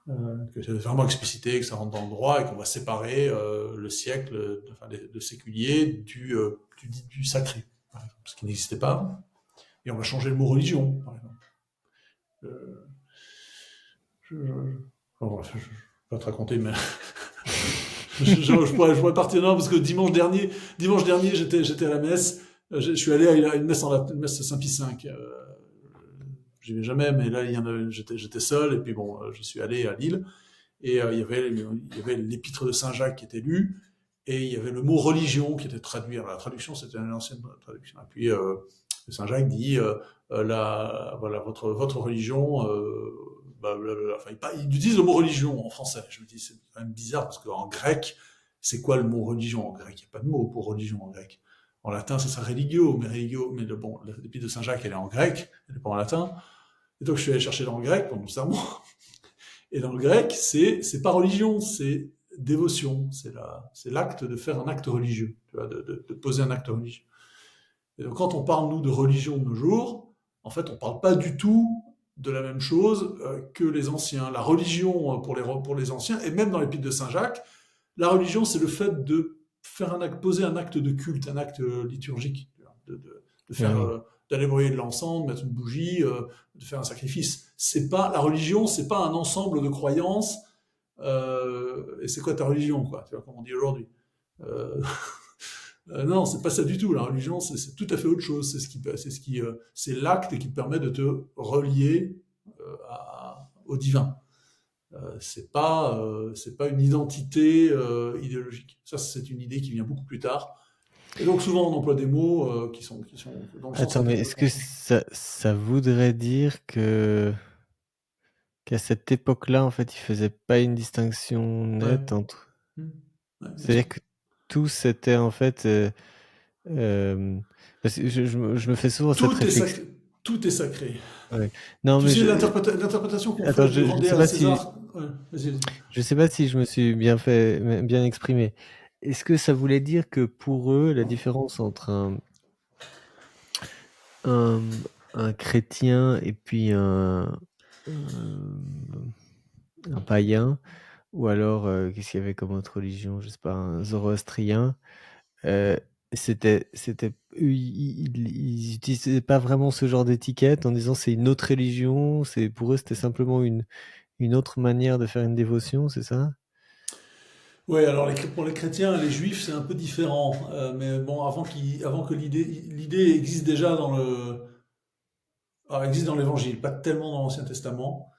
Que c'est vraiment explicité, que ça rentre dans le droit et qu'on va séparer le siècle, enfin, le séculier du sacré, par exemple, ce qui n'existait pas avant. Et on va changer le mot religion, par exemple. Bref, je vais pas te raconter, mais je pourrais partir là parce que dimanche dernier, j'étais à la messe. Je suis allé à une messe messe Saint-Pie V. J'y vais jamais, mais là, j'étais seul, et puis bon, je suis allé à Lille, et il y avait l'épître de Saint-Jacques qui était lu, et il y avait le mot religion qui était traduit. Alors, la traduction, c'était une ancienne traduction. Et puis, Saint-Jacques dit, voilà, votre religion, enfin, il utilise le mot religion en français. Je me dis, c'est quand même bizarre, parce qu'en grec, c'est quoi le mot religion en grec? Il n'y a pas de mot pour religion en grec. En latin, ça serait religio, mais l'épître de Saint-Jacques, elle est en grec, elle n'est pas en latin. Et donc, je suis allé chercher dans le grec pour mon sermon. Et dans le grec, c'est pas religion, c'est dévotion. C'est l'acte de faire un acte religieux, tu vois, de poser un acte religieux. Et donc, quand on parle, nous, de religion de nos jours, en fait, on parle pas du tout de la même chose que les anciens. La religion, pour les anciens, et même dans l'épître de Saint-Jacques, la religion, c'est le fait de faire poser un acte de culte, un acte liturgique, de faire, d'aller brûler de l'encens, de mettre une bougie, de faire un sacrifice. La religion, c'est pas un ensemble de croyances. Et c'est quoi ta religion, quoi? Tu vois, comme on dit aujourd'hui. Non, c'est pas ça du tout. La religion, c'est tout à fait autre chose. C'est l'acte qui te permet de te relier au divin. C'est pas une identité idéologique. Ça, c'est une idée qui vient beaucoup plus tard. Et donc souvent on emploie des mots qui sont dans le sens. Attends, mais est-ce que ça voudrait dire qu'à cette époque-là, en fait, il faisait pas une distinction nette entre. Ouais, C'est-à-dire que tout c'était en fait. Parce que je me fais souvent cette réflexion. Tout est sacré. Ouais. Non, Tu mais sais l'interprétation qu'on Attends, fait de rendre à César. Ouais, vas-y. Je sais pas si je me suis bien exprimé. Est-ce que ça voulait dire que pour eux, la différence entre un chrétien et puis un païen, ou alors qu'est-ce qu'il y avait comme autre religion, je sais pas, un zoroastrien, c'était ils utilisaient pas vraiment ce genre d'étiquette en disant c'est une autre religion, pour eux c'était simplement une autre manière de faire une dévotion, c'est ça? Ouais, alors pour les chrétiens, les juifs, c'est un peu différent. Mais bon, avant que l'idée existe déjà existe dans l'Évangile, pas tellement dans l'Ancien Testament.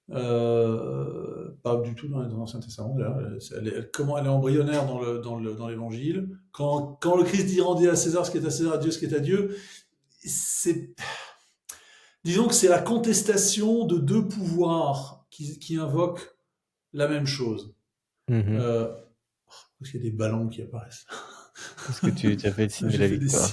Pas du tout dans l'Ancien Testament d'ailleurs. Comment elle est embryonnaire dans l'Évangile. Quand le Christ dit rendez à César ce qui est à César, à Dieu ce qui est à Dieu, disons que c'est la contestation de deux pouvoirs qui invoquent la même chose. Parce qu'il y a des ballons qui apparaissent. Est-ce que tu as fait le signe de la victoire?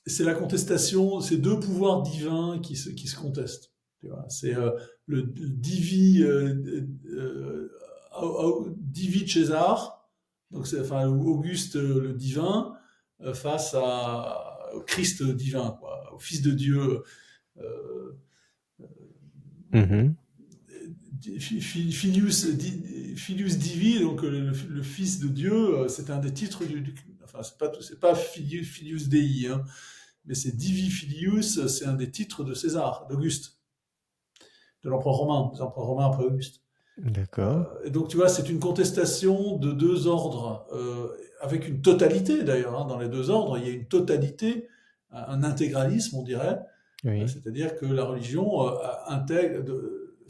C'est la contestation, c'est deux pouvoirs divins qui se contestent. Tu vois, c'est le divi César, donc Auguste le divin, face au Christ divin, quoi, au Fils de Dieu. Filius Divi, donc le Fils de Dieu, c'est un des titres enfin c'est pas Filius Dei, hein, mais c'est Divi Filius, c'est un des titres de César, d'Auguste, de l'empereur romain, des empereurs romains après Auguste. D'accord. Et donc tu vois, c'est une contestation de deux ordres, avec une totalité d'ailleurs, hein, dans les deux ordres, il y a une totalité, un intégralisme on dirait, oui. C'est-à-dire que la religion intègre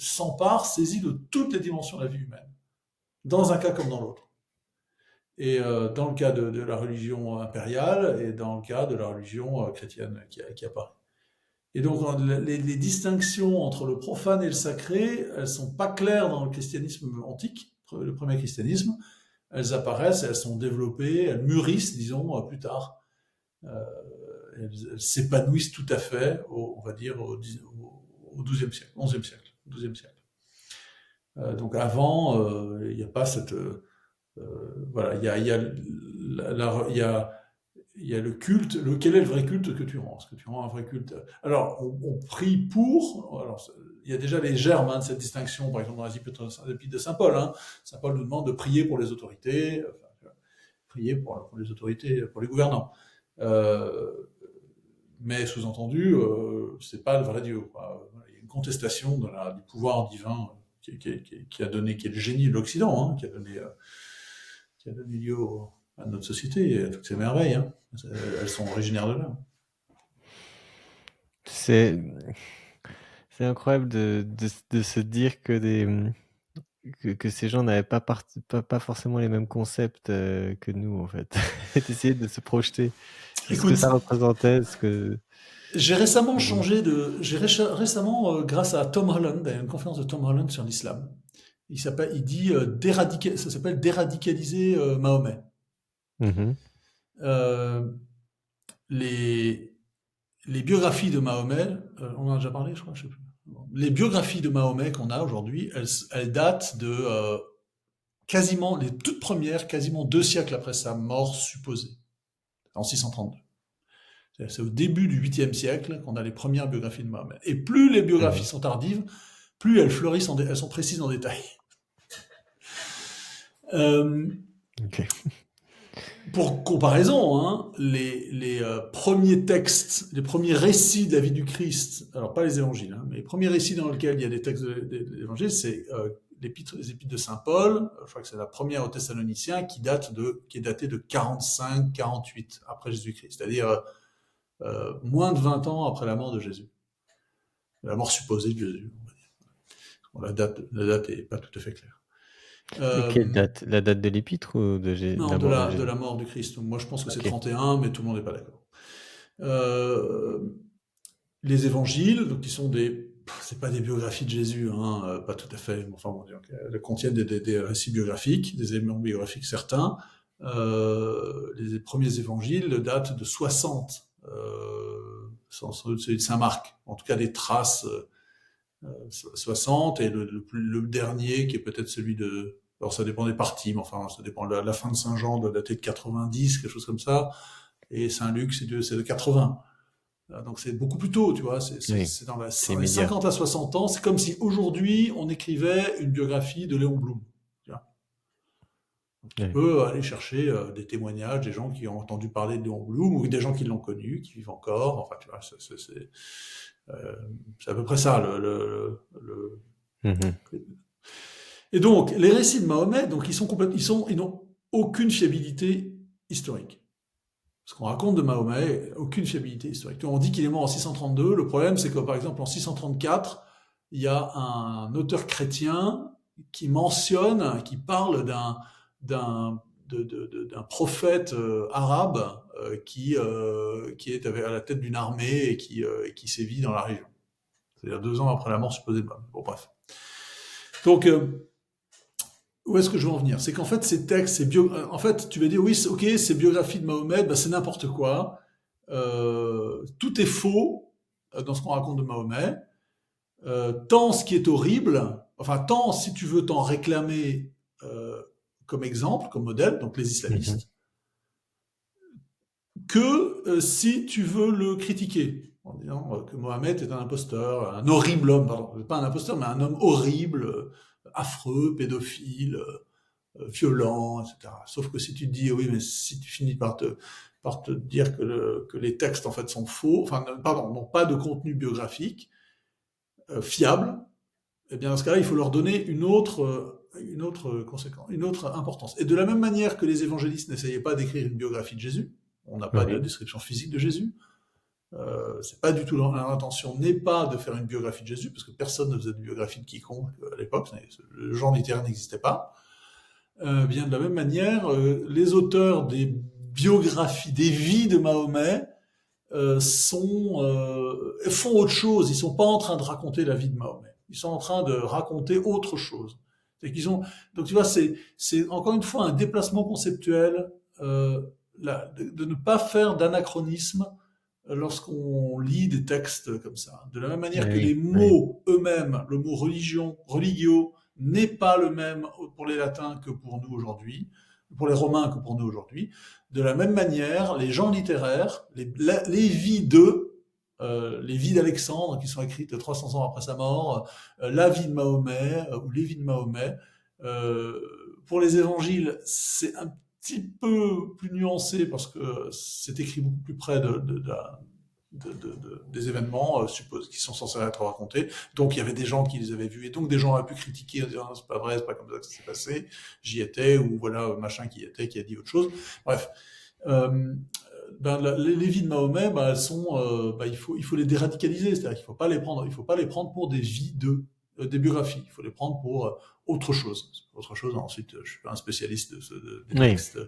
s'empare, saisit de toutes les dimensions de la vie humaine, dans un cas comme dans l'autre. Et dans le cas de la religion impériale et dans le cas de la religion chrétienne qui apparaît. Et donc les distinctions entre le profane et le sacré, elles sont pas claires dans le christianisme antique, le premier christianisme. Elles apparaissent, elles sont développées, elles mûrissent, disons, plus tard. Elles s'épanouissent tout à fait, on va dire, au XIIe siècle, XIe siècle, XIIe siècle. Donc avant, il n'y a pas cette... voilà, il y a le culte. Quel est le vrai culte que tu rends? Est-ce que tu rends un vrai culte? Alors, on prie pour. Alors, il y a déjà les germes de cette distinction, par exemple dans les épîtres de Saint Paul. Saint Paul nous demande de prier pour les autorités, prier pour les autorités, pour les gouvernants. Mais sous-entendu, c'est pas le vrai Dieu, quoi. Il y a une contestation du pouvoir divin qui est le génie de l'Occident, qui a donné lieu à notre société et à toutes ces merveilles. Elles sont originaires de là. C'est incroyable de se dire que ces gens n'avaient pas forcément les mêmes concepts que nous, en fait. D'essayer de se projeter ce que ça représentait, J'ai récemment grâce à Tom Holland, à une conférence de Tom Holland sur l'islam. Il dit ça s'appelle déradicaliser Mahomet. Mm-hmm. Les biographies de Mahomet, on en a déjà parlé, je crois, je sais plus. Les biographies de Mahomet qu'on a aujourd'hui, elles datent de quasiment, les toutes premières, quasiment 2 siècles après sa mort supposée, en 632. C'est au début du 8e siècle qu'on a les premières biographies de Mahomet. Et plus les biographies sont tardives, plus elles fleurissent, elles sont précises en détail. Okay. Pour comparaison, les premiers textes, les premiers récits de la vie du Christ, alors pas les évangiles, mais les premiers récits dans lesquels il y a des textes de l'évangile, c'est les épîtres de Saint Paul. Je crois que c'est la première aux Thessaloniciens qui est datée de 45-48 après Jésus-Christ, c'est-à-dire moins de 20 ans après la mort de Jésus, la mort supposée de Jésus, on va dire. Bon, la date est pas tout à fait claire. Quelle date? La date de l'épître ou de Jésus? Non, de la mort du Christ. Moi, je pense que c'est 31, mais tout le monde n'est pas d'accord. Les évangiles, donc qui sont c'est pas des biographies de Jésus, pas tout à fait. Enfin, elles contiennent des récits biographiques, des éléments biographiques certains. Les premiers évangiles datent de 60, celui de Saint Marc. En tout cas, des traces 60, et le dernier qui est peut-être celui de... Alors ça dépend des parties, mais enfin ça dépend. La fin de Saint Jean doit dater de 90, quelque chose comme ça, et Saint Luc c'est de 80. Donc c'est beaucoup plus tôt, tu vois. C'est dans les 50 à 60 ans. C'est comme si aujourd'hui on écrivait une biographie de Léon Blum. Tu peux aller chercher des témoignages des gens qui ont entendu parler de Léon Blum ou des gens qui l'ont connu, qui vivent encore. Enfin, tu vois, c'est à peu près ça. Et donc, les récits de Mahomet, donc ils n'ont aucune fiabilité historique. Ce qu'on raconte de Mahomet, aucune fiabilité historique. On dit qu'il est mort en 632. Le problème, c'est que par exemple en 634, il y a un auteur chrétien qui parle d'un prophète arabe qui est à la tête d'une armée et qui sévit dans la région. C'est-à-dire 2 ans après la mort supposée de Mahomet. Bon, bref. Donc, où est-ce que je veux en venir? C'est qu'en fait, ces textes, en fait, tu vas dire, oui, ok, ces biographies de Mahomet, c'est n'importe quoi. Tout est faux dans ce qu'on raconte de Mahomet. Tant ce qui est horrible, tant si tu veux t'en réclamer comme exemple, comme modèle, donc les islamistes, que si tu veux le critiquer, en disant que Mohammed est un imposteur, un horrible homme, pardon, pas un imposteur, mais un homme horrible, affreux, pédophile, violent, etc. Sauf que si tu te dis, oui, mais si tu finis par te dire que les textes en fait sont faux, n'ont pas de contenu biographique fiable, eh bien dans ce cas-là, il faut leur donner une autre conséquence, une autre importance. Et de la même manière que les évangélistes n'essayaient pas d'écrire une biographie de Jésus, on n'a pas de description physique de Jésus, C'est pas du tout leur intention n'est pas de faire une biographie de Jésus, parce que personne ne faisait de biographie de quiconque à l'époque, le genre littéraire n'existait pas. Bien de la même manière, les auteurs des biographies, des vies de Mahomet font autre chose. Ils sont pas en train de raconter la vie de Mahomet. Ils sont en train de raconter autre chose. Donc tu vois, c'est encore une fois un déplacement conceptuel, de ne pas faire d'anachronisme lorsqu'on lit des textes comme ça. De la même manière que les mots eux-mêmes, le mot religion, religio, n'est pas le même pour les latins que pour nous aujourd'hui, pour les romains que pour nous aujourd'hui. De la même manière, les gens littéraires, les vies les vies d'Alexandre qui sont écrites 300 ans après sa mort, la vie de Mahomet ou les vies de Mahomet, pour les évangiles, c'est un petit peu plus nuancé parce que c'est écrit beaucoup plus près des événements qui sont censés être racontés. Donc il y avait des gens qui les avaient vus et donc des gens auraient pu critiquer en disant c'est pas vrai, c'est pas comme ça que ça s'est passé, j'y étais ou voilà machin qui y était qui a dit autre chose. Bref, les vies de Mahomet, elles sont, il faut les déradicaliser, c'est-à-dire qu'il faut pas les prendre pour des vies des biographies, il faut les prendre pour autre chose. Ensuite, je suis pas un spécialiste des textes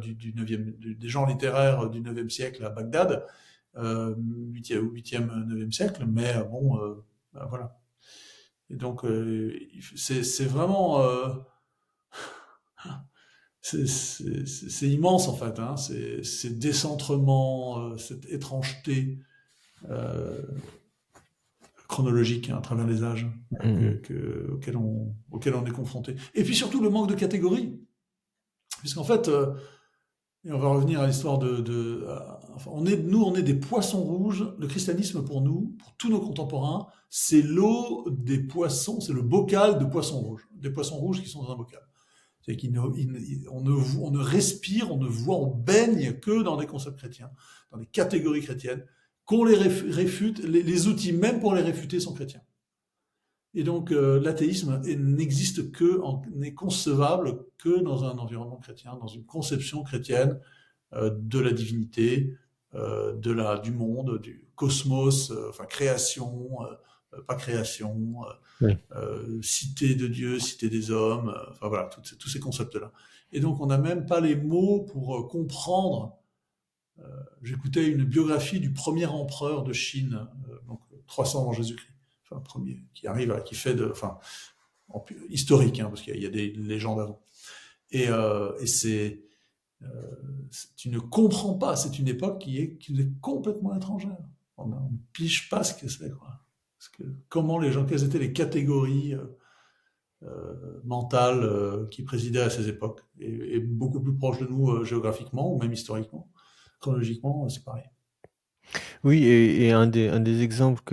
du 9e, des gens littéraires du 9e siècle à Bagdad, 8e, 9e siècle, mais voilà. Et donc, c'est vraiment... c'est immense en fait, hein. Ces décentrements, cette étrangeté chronologique à travers les âges auquel on est confronté. Et puis surtout le manque de catégories, puisqu'en fait, et on va revenir à l'histoire on est des poissons rouges. Le christianisme pour nous, pour tous nos contemporains, c'est l'eau des poissons, c'est le bocal de poissons rouges, des poissons rouges qui sont dans un bocal. C'est on ne respire, on ne voit, on baigne que dans des concepts chrétiens, dans des catégories chrétiennes, qu'on les réfute, les outils même pour les réfuter sont chrétiens. Et donc l'athéisme n'est concevable que dans un environnement chrétien, dans une conception chrétienne de la divinité, du monde, du cosmos, création, pas création, cité de Dieu, cité des hommes, voilà, tous ces concepts-là. Et donc on n'a même pas les mots pour comprendre. J'écoutais une biographie du premier empereur de Chine, donc 300 avant Jésus-Christ, premier, qui fait historique, hein, parce qu'il y a des légendes avant. Et tu ne comprends pas, c'est une époque qui est complètement étrangère. On ne pige pas ce que c'est, quoi. Comment les gens, quelles étaient les catégories mentales qui présidaient à ces époques, et beaucoup plus proches de nous géographiquement ou même historiquement, chronologiquement, c'est pareil. Oui, et un des exemples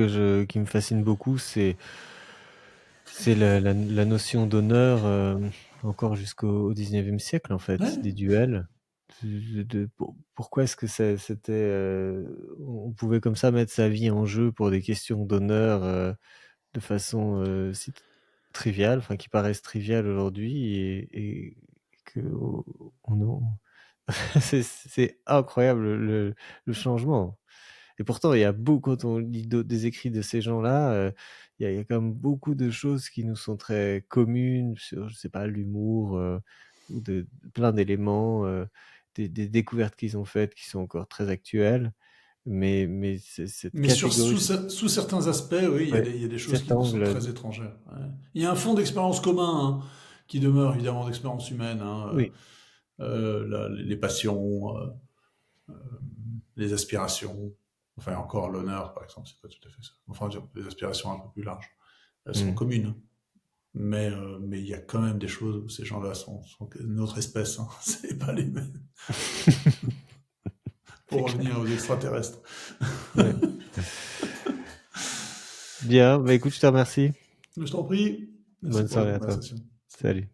qui me fascine beaucoup, c'est la notion d'honneur encore jusqu'au 19e siècle, en fait, des duels. Pourquoi est-ce que c'était on pouvait comme ça mettre sa vie en jeu pour des questions d'honneur de façon si triviale, qui paraissent triviales aujourd'hui et que c'est incroyable le changement. Et pourtant, il y a beaucoup, quand on lit des écrits de ces gens-là, il y a quand même beaucoup de choses qui nous sont très communes sur, je sais pas, l'humour ou plein d'éléments, des découvertes qu'ils ont faites qui sont encore très actuelles. Mais cette catégorie... sous certains aspects, oui, il y a des choses qui nous sont très étrangères. Ouais. Il y a un fond d'expérience commun, hein, qui demeure évidemment d'expérience humaine. Hein, oui. Les passions, les aspirations, encore l'honneur, par exemple, c'est pas tout à fait ça. Les aspirations un peu plus larges, elles sont communes. Mais il y a quand même des choses où ces gens-là sont notre espèce, hein. C'est pas les mêmes. Pour revenir aux extraterrestres. Ouais. Bien, écoute, je te remercie. Je t'en prie. Bonne soirée à toi. Salut.